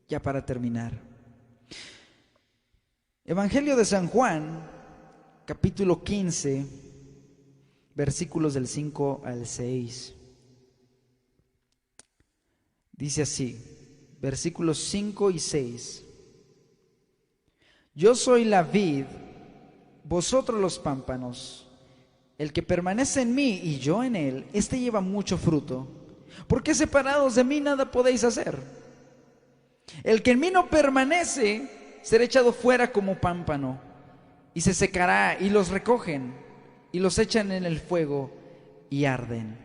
ya para terminar. Evangelio de San Juan, capítulo 15, versículos del 5 al 6. Dice así, versículos 5 y 6. Yo soy la vid, vosotros los pámpanos. El que permanece en mí y yo en él, éste lleva mucho fruto, porque separados de mí nada podéis hacer. El que en mí no permanece será echado fuera como pámpano, y se secará, y los recogen, y los echan en el fuego, y arden.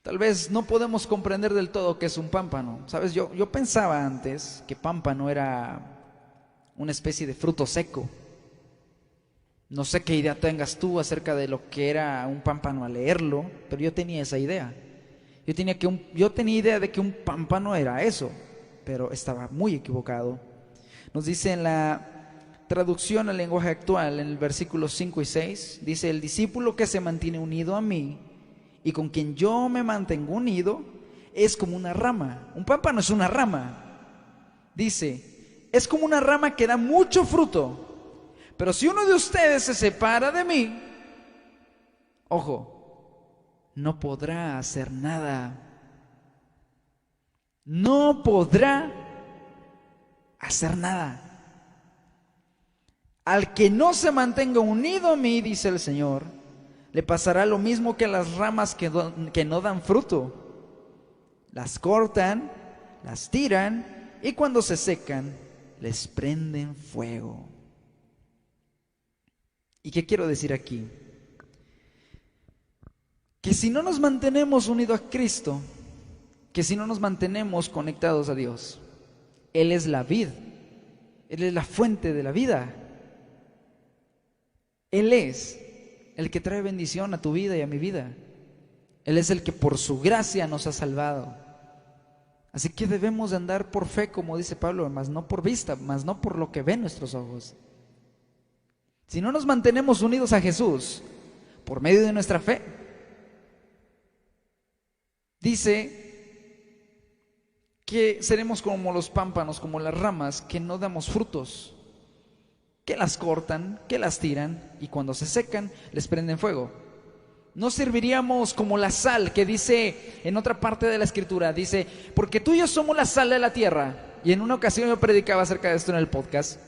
Tal vez no podemos comprender del todo qué es un pámpano. ¿Sabes? Yo pensaba antes que pámpano era una especie de fruto seco. No sé qué idea tengas tú acerca de lo que era un pámpano al leerlo, pero yo tenía esa idea. Yo tenía idea de que un pámpano era eso, pero estaba muy equivocado. Nos dice en la traducción al lenguaje actual, en el versículo 5 y 6, dice: el discípulo que se mantiene unido a mí y con quien yo me mantengo unido es como una rama. Un pámpano es una rama. Dice, es como una rama que da mucho fruto. Pero si uno de ustedes se separa de mí, ojo, no podrá hacer nada. No podrá hacer nada. Al que no se mantenga unido a mí, dice el Señor, le pasará lo mismo que a las ramas que no dan fruto. Las cortan, las tiran, y cuando se secan, les prenden fuego. ¿Y qué quiero decir aquí? Que si no nos mantenemos unidos a Cristo, que si no nos mantenemos conectados a Dios, Él es la vid, Él es la fuente de la vida. Él es el que trae bendición a tu vida y a mi vida. Él es el que por su gracia nos ha salvado. Así que debemos de andar por fe, como dice Pablo, más no por vista, más no por lo que ven nuestros ojos. Si no nos mantenemos unidos a Jesús por medio de nuestra fe, dice que seremos como los pámpanos, como las ramas que no damos frutos, que las cortan, que las tiran, y cuando se secan les prenden fuego. No serviríamos como la sal, que dice en otra parte de la escritura, dice, porque tú y yo somos la sal de la tierra. Y en una ocasión yo predicaba acerca de esto en el podcast.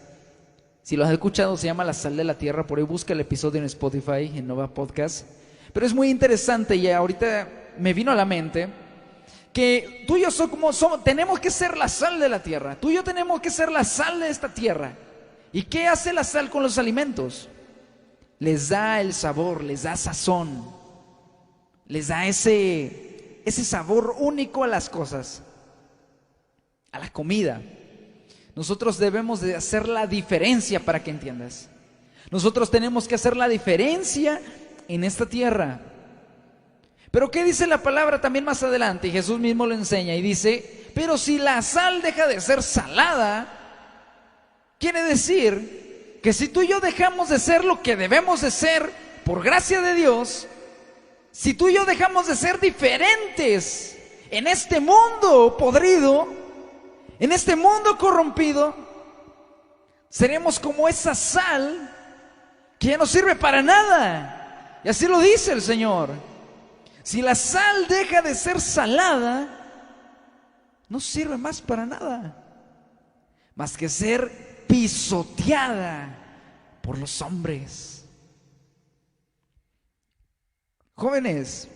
Si lo has escuchado, se llama La Sal de la Tierra. Por ahí busca el episodio en Spotify, en Nova Podcast. Pero es muy interesante y ahorita me vino a la mente que tú y yo tenemos que ser la sal de la tierra. Tú y yo tenemos que ser la sal de esta tierra. ¿Y qué hace la sal con los alimentos? les da el sabor, les da sazón, les da ese sabor único a las cosas, a la comida. Nosotros debemos de hacer la diferencia, para que entiendas. Nosotros tenemos que hacer la diferencia en esta tierra. Pero ¿qué dice la palabra también más adelante? Y Jesús mismo lo enseña y dice: pero si la sal deja de ser salada, quiere decir que si tú y yo dejamos de ser lo que debemos de ser por gracia de Dios, si tú y yo dejamos de ser diferentes en este mundo podrido, en este mundo corrompido, seremos como esa sal que ya no sirve para nada. Y así lo dice el Señor. Si la sal deja de ser salada, no sirve más para nada, más que ser pisoteada por los hombres. Jóvenes,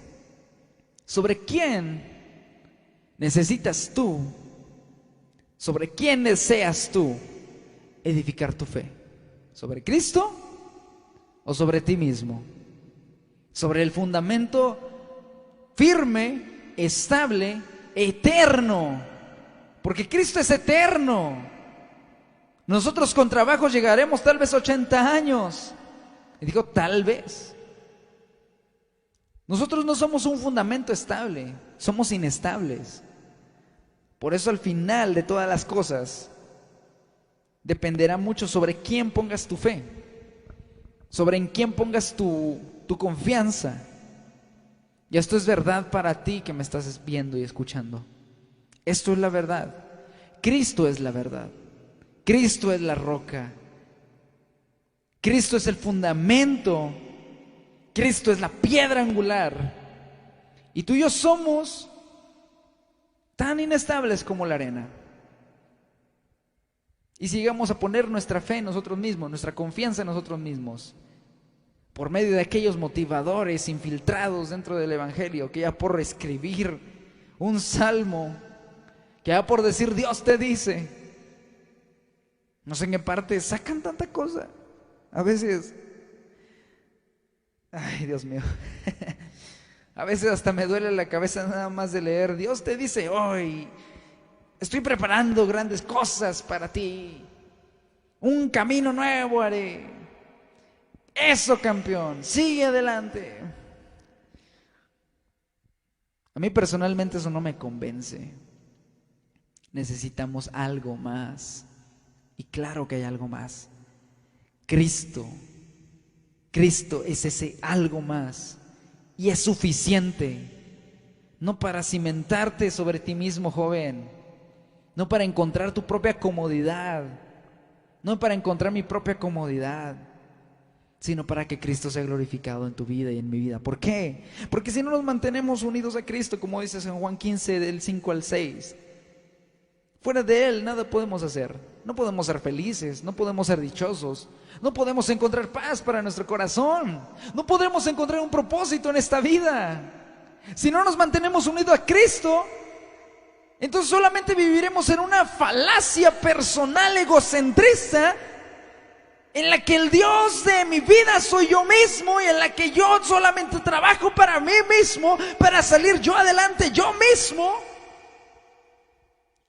¿sobre quién necesitas tú? ¿Sobre quién deseas tú edificar tu fe? ¿Sobre Cristo o sobre ti mismo? Sobre el fundamento firme, estable, eterno, porque Cristo es eterno. Nosotros con trabajo llegaremos tal vez 80 años. Y digo tal vez. Nosotros no somos un fundamento estable, somos inestables. Por eso al final de todas las cosas dependerá mucho sobre quién pongas tu fe, sobre en quién pongas tu confianza. Y esto es verdad para ti que me estás viendo y escuchando. Esto es la verdad. Cristo es la verdad. Cristo es la roca. Cristo es el fundamento. Cristo es la piedra angular. Y tú y yo somos tan inestables como la arena. Y si llegamos a poner nuestra fe en nosotros mismos, nuestra confianza en nosotros mismos, por medio de aquellos motivadores infiltrados dentro del Evangelio, que ya por escribir un salmo, que ya por decir Dios te dice, no sé en qué parte sacan tanta cosa. A veces, ay Dios mío, a veces hasta me duele la cabeza nada más de leer: Dios te dice hoy, estoy preparando grandes cosas para ti, un camino nuevo haré. Eso, campeón, sigue adelante. A mí personalmente eso no me convence. Necesitamos algo más. Y claro que hay algo más. Cristo es ese algo más. Y es suficiente. No para cimentarte sobre ti mismo, joven. No para encontrar tu propia comodidad. No para encontrar mi propia comodidad, sino para que Cristo sea glorificado en tu vida y en mi vida. ¿Por qué? Porque si no nos mantenemos unidos a Cristo, como dice en Juan 15, del 5 al 6, fuera de Él nada podemos hacer. No podemos ser felices, no podemos ser dichosos, no podemos encontrar paz para nuestro corazón, no podremos encontrar un propósito en esta vida. Si no nos mantenemos unidos a Cristo, entonces solamente viviremos en una falacia personal egocentrista, en la que el Dios de mi vida soy yo mismo, y en la que yo solamente trabajo para mí mismo, para salir yo adelante yo mismo,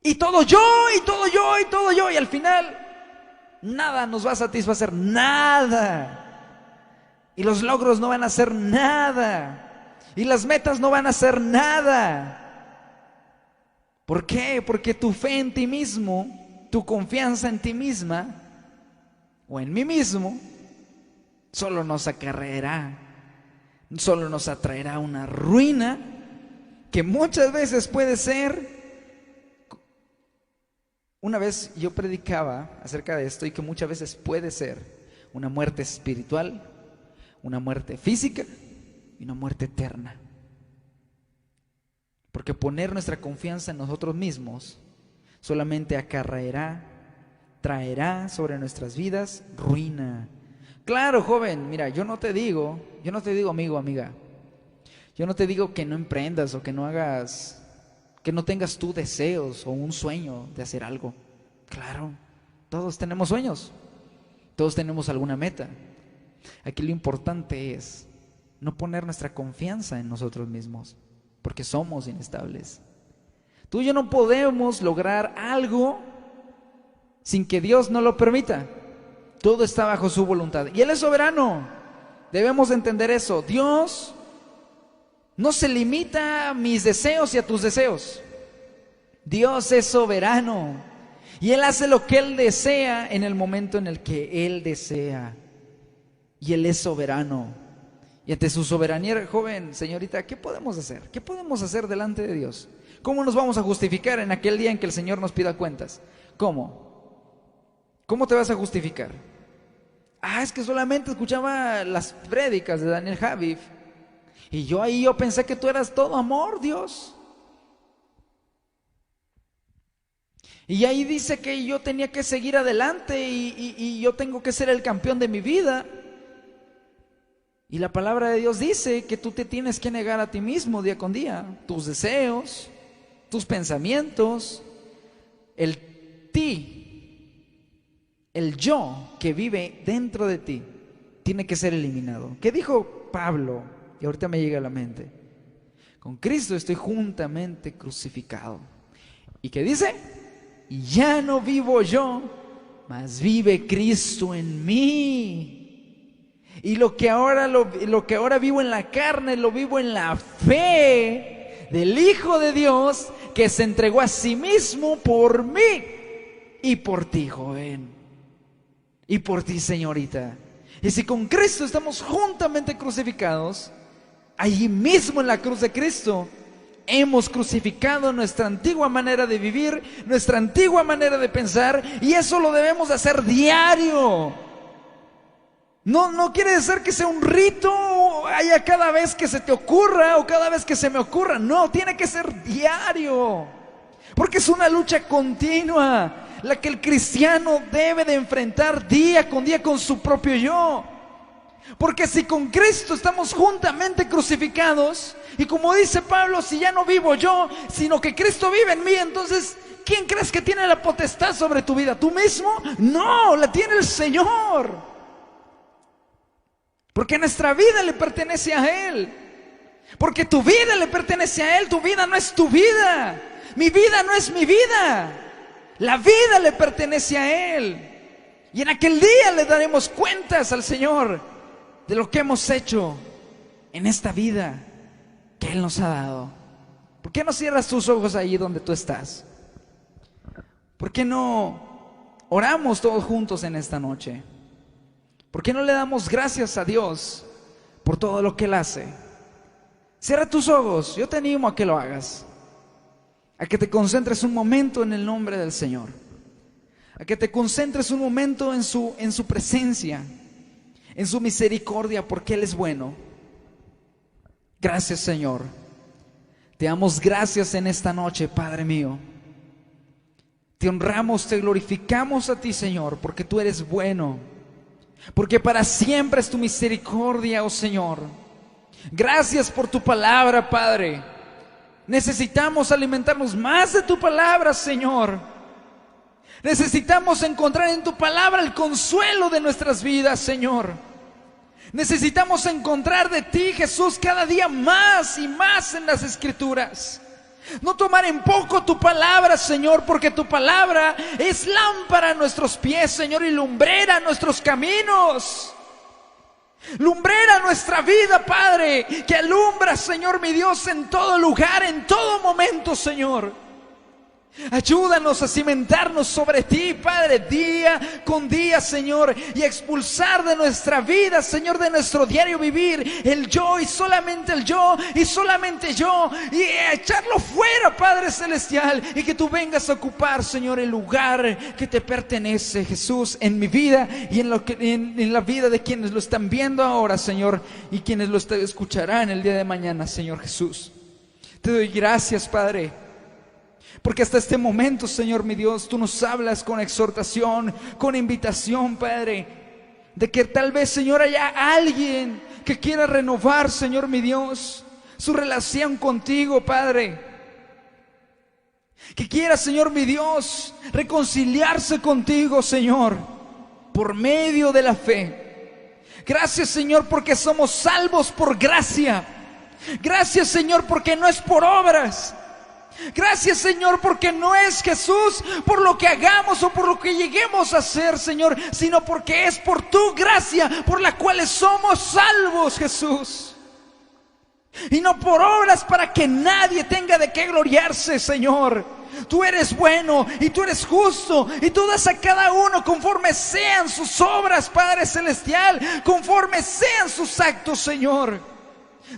y todo yo, y todo yo, y todo yo, y al final nada nos va a satisfacer, nada, y los logros no van a hacer nada, y las metas no van a hacer nada. ¿Por qué? Porque tu fe en ti mismo, tu confianza en ti misma o en mí mismo, solo nos acarreará, solo nos atraerá una ruina que muchas veces puede ser. Una vez yo predicaba acerca de esto, y que muchas veces puede ser una muerte espiritual, una muerte física y una muerte eterna. Porque poner nuestra confianza en nosotros mismos solamente acarreará, traerá sobre nuestras vidas ruina. Claro, joven, mira, yo no te digo, amigo, amiga, yo no te digo que no emprendas o que no hagas, que no tengas tú deseos o un sueño de hacer algo. Claro, todos tenemos sueños, todos tenemos alguna meta. Aquí lo importante es no poner nuestra confianza en nosotros mismos, porque somos inestables. Tú y yo no podemos lograr algo sin que Dios nos lo permita. Todo está bajo su voluntad y Él es soberano. Debemos entender eso. Dios no se limita a mis deseos y a tus deseos. Dios es soberano y Él hace lo que Él desea en el momento en el que Él desea. Y Él es soberano. Y ante su soberanía, joven, señorita, ¿qué podemos hacer? ¿Qué podemos hacer delante de Dios? ¿Cómo nos vamos a justificar en aquel día en que el Señor nos pida cuentas? ¿Cómo? ¿Cómo te vas a justificar? Es que solamente escuchaba las prédicas de Daniel Javif. Y yo pensé que tú eras todo amor, Dios. Y ahí dice que yo tenía que seguir adelante y yo tengo que ser el campeón de mi vida. Y la palabra de Dios dice que tú te tienes que negar a ti mismo día con día. Tus deseos, tus pensamientos, el yo que vive dentro de ti, tiene que ser eliminado. ¿Qué dijo Pablo? Y ahorita me llega a la mente. Con Cristo estoy juntamente crucificado. ¿Y qué dice? Y ya no vivo yo, mas vive Cristo en mí. Y lo que ahora vivo en la carne, lo vivo en la fe del Hijo de Dios, que se entregó a sí mismo por mí y por ti, joven, y por ti, señorita. Y si con Cristo estamos juntamente crucificados, allí mismo en la cruz de Cristo hemos crucificado nuestra antigua manera de vivir, nuestra antigua manera de pensar, y eso lo debemos de hacer diario. No quiere decir que sea un rito haya cada vez que se te ocurra o cada vez que se me ocurra. No, tiene que ser diario, porque es una lucha continua la que el cristiano debe de enfrentar día con su propio yo. Porque si con Cristo estamos juntamente crucificados, y como dice Pablo, si ya no vivo yo, sino que Cristo vive en mí, entonces ¿quién crees que tiene la potestad sobre tu vida? ¿Tú mismo? No, la tiene el Señor. Porque nuestra vida le pertenece a Él. Porque tu vida le pertenece a Él. Tu vida no es tu vida. Mi vida no es mi vida. La vida le pertenece a Él. Y en aquel día le daremos cuentas al Señor de lo que hemos hecho en esta vida que Él nos ha dado. ¿Por qué no cierras tus ojos ahí donde tú estás? ¿Por qué no oramos todos juntos en esta noche? ¿Por qué no le damos gracias a Dios por todo lo que Él hace? Cierra tus ojos, yo te animo a que lo hagas, a que te concentres un momento en el nombre del Señor, a que te concentres un momento en su presencia, en su misericordia, porque Él es bueno. Gracias, Señor. Te damos gracias en esta noche, Padre mío. Te honramos, te glorificamos a ti, Señor, porque tú eres bueno. Porque para siempre es tu misericordia, oh Señor. Gracias por tu palabra, Padre. Necesitamos alimentarnos más de tu palabra, Señor. Necesitamos encontrar en tu palabra el consuelo de nuestras vidas, Señor. Necesitamos encontrar de ti, Jesús, cada día más y más en las Escrituras. No tomar en poco tu palabra, Señor, porque tu palabra es lámpara a nuestros pies, Señor, y lumbrera a nuestros caminos. Lumbrera nuestra vida, Padre, que alumbra, Señor mi Dios, en todo lugar, en todo momento, Señor. Ayúdanos a cimentarnos sobre ti, Padre, día con día, Señor, y expulsar de nuestra vida, Señor, de nuestro diario vivir, el yo y solamente el yo y solamente yo, y echarlo fuera, Padre Celestial, y que tú vengas a ocupar, Señor, el lugar que te pertenece, Jesús, en mi vida y en la vida de quienes lo están viendo ahora, Señor, y quienes lo escucharán el día de mañana, Señor Jesús. Te doy gracias, Padre, porque hasta este momento, Señor mi Dios, tú nos hablas con exhortación, con invitación, Padre, de que tal vez, Señor, haya alguien que quiera renovar, Señor mi Dios, su relación contigo, Padre. Que quiera, Señor mi Dios, reconciliarse contigo, Señor, por medio de la fe. Gracias, Señor, porque somos salvos por gracia. Gracias, Señor, porque no es por obras. Gracias, Señor, porque no es, Jesús, por lo que hagamos o por lo que lleguemos a hacer, Señor, sino porque es por tu gracia por la cual somos salvos, Jesús. Y no por obras para que nadie tenga de qué gloriarse, Señor. Tú eres bueno y tú eres justo y tú das a cada uno conforme sean sus obras, Padre Celestial, conforme sean sus actos, Señor.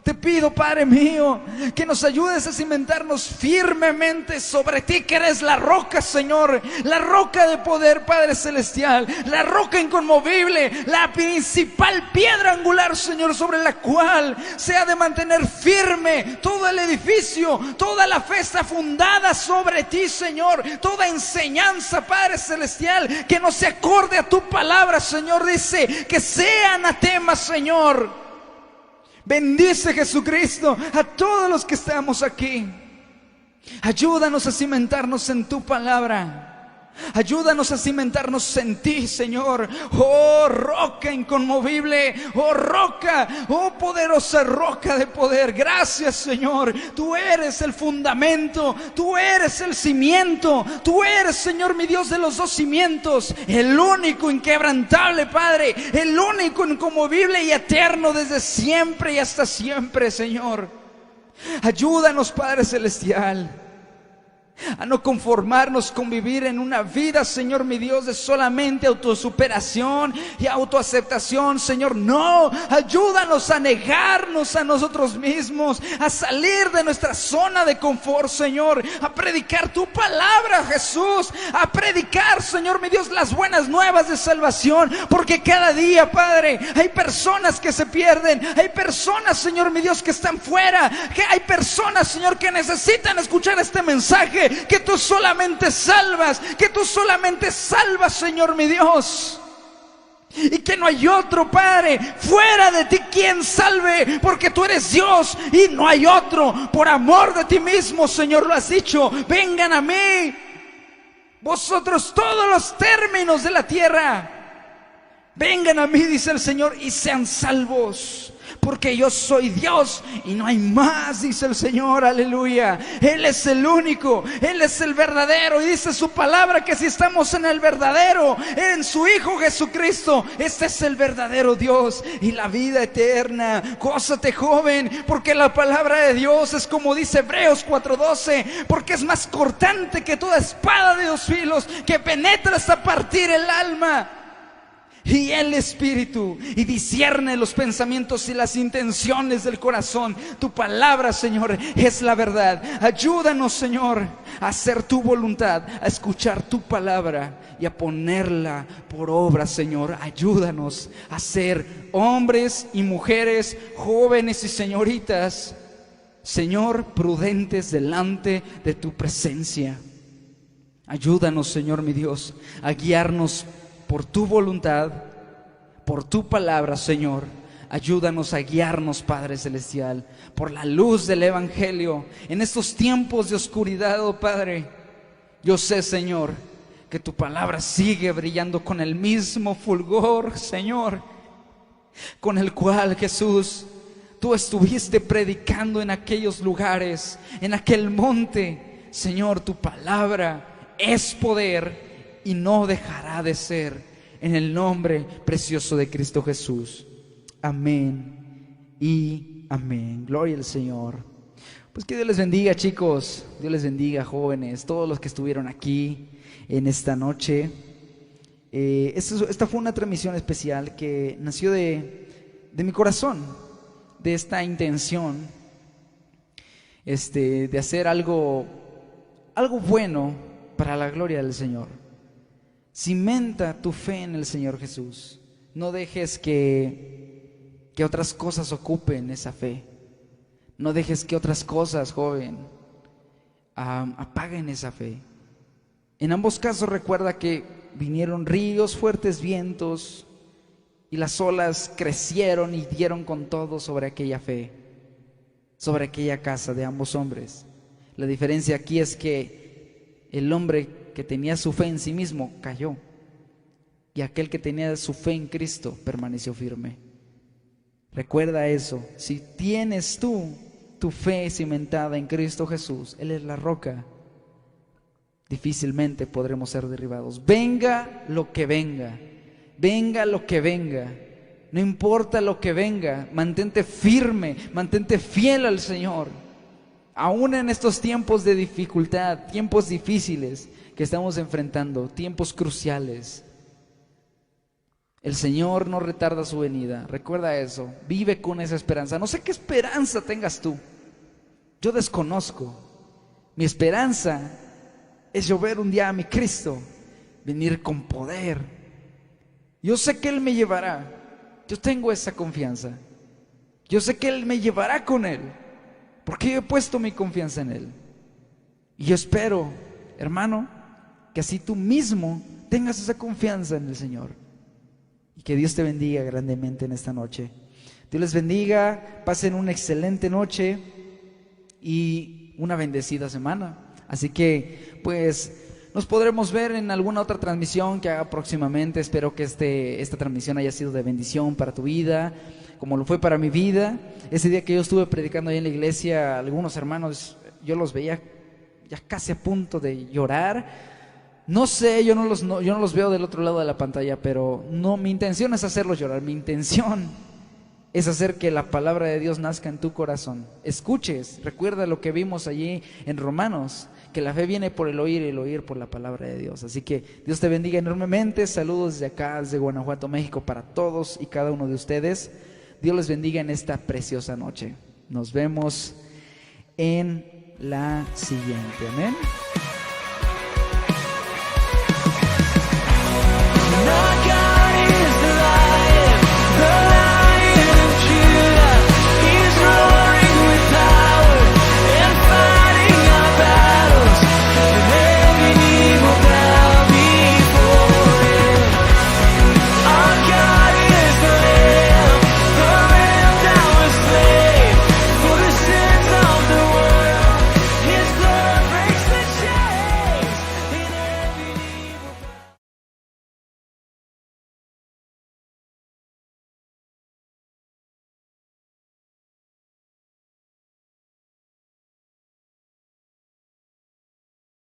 Te pido, Padre mío, que nos ayudes a cimentarnos firmemente sobre ti, que eres la roca, Señor, la roca de poder, Padre Celestial, la roca inconmovible, la principal piedra angular, Señor, sobre la cual se ha de mantener firme todo el edificio. Toda la fe está fundada sobre ti, Señor. Toda enseñanza, Padre Celestial, que no se acorde a tu palabra, Señor, dice que sea anatema, Señor. Bendice, Jesucristo, a todos los que estamos aquí. Ayúdanos a cimentarnos en tu palabra. Ayúdanos a cimentarnos en ti, Señor. Oh, roca inconmovible. Oh, roca. Oh, poderosa roca de poder. Gracias, Señor. Tú eres el fundamento. Tú eres el cimiento. Tú eres, Señor, mi Dios, de los dos cimientos. El único inquebrantable, Padre. El único inconmovible y eterno desde siempre y hasta siempre, Señor. Ayúdanos, Padre Celestial, a no conformarnos con vivir en una vida, Señor mi Dios, de solamente autosuperación y autoaceptación, Señor. No, ayúdanos a negarnos a nosotros mismos, a salir de nuestra zona de confort, Señor, a predicar tu palabra, Jesús, a predicar, Señor mi Dios, las buenas nuevas de salvación, porque cada día, Padre, hay personas que se pierden, hay personas, Señor mi Dios, que están fuera, que hay personas, Señor, que necesitan escuchar este mensaje, que tú solamente salvas, que tú solamente salvas, Señor mi Dios, y que no hay otro, Padre, fuera de ti quien salve, porque tú eres Dios y no hay otro. Por amor de ti mismo, Señor, lo has dicho. Vengan a mí, vosotros todos los términos de la tierra, vengan a mí, dice el Señor, y sean salvos, porque yo soy Dios y no hay más, dice el Señor. Aleluya. Él es el único, Él es el verdadero, y dice su palabra que si estamos en el verdadero, en su Hijo Jesucristo, este es el verdadero Dios y la vida eterna. Gózate, joven, porque la palabra de Dios es como dice Hebreos 4:12, porque es más cortante que toda espada de dos filos, que penetra hasta partir el alma y el espíritu, y discierne los pensamientos y las intenciones del corazón. Tu palabra, Señor, es la verdad. Ayúdanos, Señor, a hacer tu voluntad, a escuchar tu palabra y a ponerla por obra, Señor. Ayúdanos a ser hombres y mujeres, jóvenes y señoritas, Señor, prudentes delante de tu presencia. Ayúdanos, Señor mi Dios, a guiarnos por tu voluntad, por tu palabra, Señor. Ayúdanos a guiarnos, Padre Celestial, por la luz del Evangelio en estos tiempos de oscuridad, oh Padre. Yo sé, Señor, que tu palabra sigue brillando con el mismo fulgor, Señor, con el cual, Jesús, tú estuviste predicando en aquellos lugares, en aquel monte. Señor, tu palabra es poder y no dejará de ser, en el nombre precioso de Cristo Jesús. Amén y amén. Gloria al Señor. Pues que Dios les bendiga, chicos. Dios les bendiga, jóvenes, todos los que estuvieron aquí en esta noche. Esta fue una transmisión especial que nació de mi corazón, de esta intención, de hacer algo bueno para la gloria del Señor. Cimenta tu fe en el Señor Jesús. No dejes que otras cosas ocupen esa fe. No dejes que otras cosas, joven, apaguen esa fe. En ambos casos recuerda que vinieron ríos, fuertes vientos, y las olas crecieron y dieron con todo sobre aquella fe, sobre aquella casa de ambos hombres. La diferencia aquí es que el hombre que tenía su fe en sí mismo cayó, y aquel que tenía su fe en Cristo permaneció firme. Recuerda eso. Si tienes tú tu fe cimentada en Cristo Jesús, Él es la roca, difícilmente podremos ser derribados. Venga lo que venga, venga lo que venga, no importa lo que venga, mantente firme, mantente fiel al Señor. Aún en estos tiempos de dificultad, tiempos difíciles que estamos enfrentando, tiempos cruciales, el Señor no retarda su venida. Recuerda eso, vive con esa esperanza. No sé qué esperanza tengas tú, yo desconozco. Mi esperanza es yo ver un día a mi Cristo venir con poder. Yo sé que Él me llevará, yo tengo esa confianza. Yo sé que Él me llevará con Él, porque yo he puesto mi confianza en Él. Y yo espero, hermano, que así tú mismo tengas esa confianza en el Señor. Y que Dios te bendiga grandemente en esta noche. Dios les bendiga, pasen una excelente noche y una bendecida semana. Así que, pues, nos podremos ver en alguna otra transmisión que haga próximamente. Espero que esta transmisión haya sido de bendición para tu vida, como lo fue para mi vida. Ese día que yo estuve predicando ahí en la iglesia, algunos hermanos, yo los veía ya casi a punto de llorar. No sé, yo no los veo del otro lado de la pantalla, pero no, mi intención es hacerlos llorar. Mi intención es hacer que la palabra de Dios nazca en tu corazón. Escuches, recuerda lo que vimos allí en Romanos, que la fe viene por el oír y el oír por la palabra de Dios. Así que Dios te bendiga enormemente. Saludos desde acá, desde Guanajuato, México, para todos y cada uno de ustedes. Dios les bendiga en esta preciosa noche. Nos vemos en la siguiente. Amén.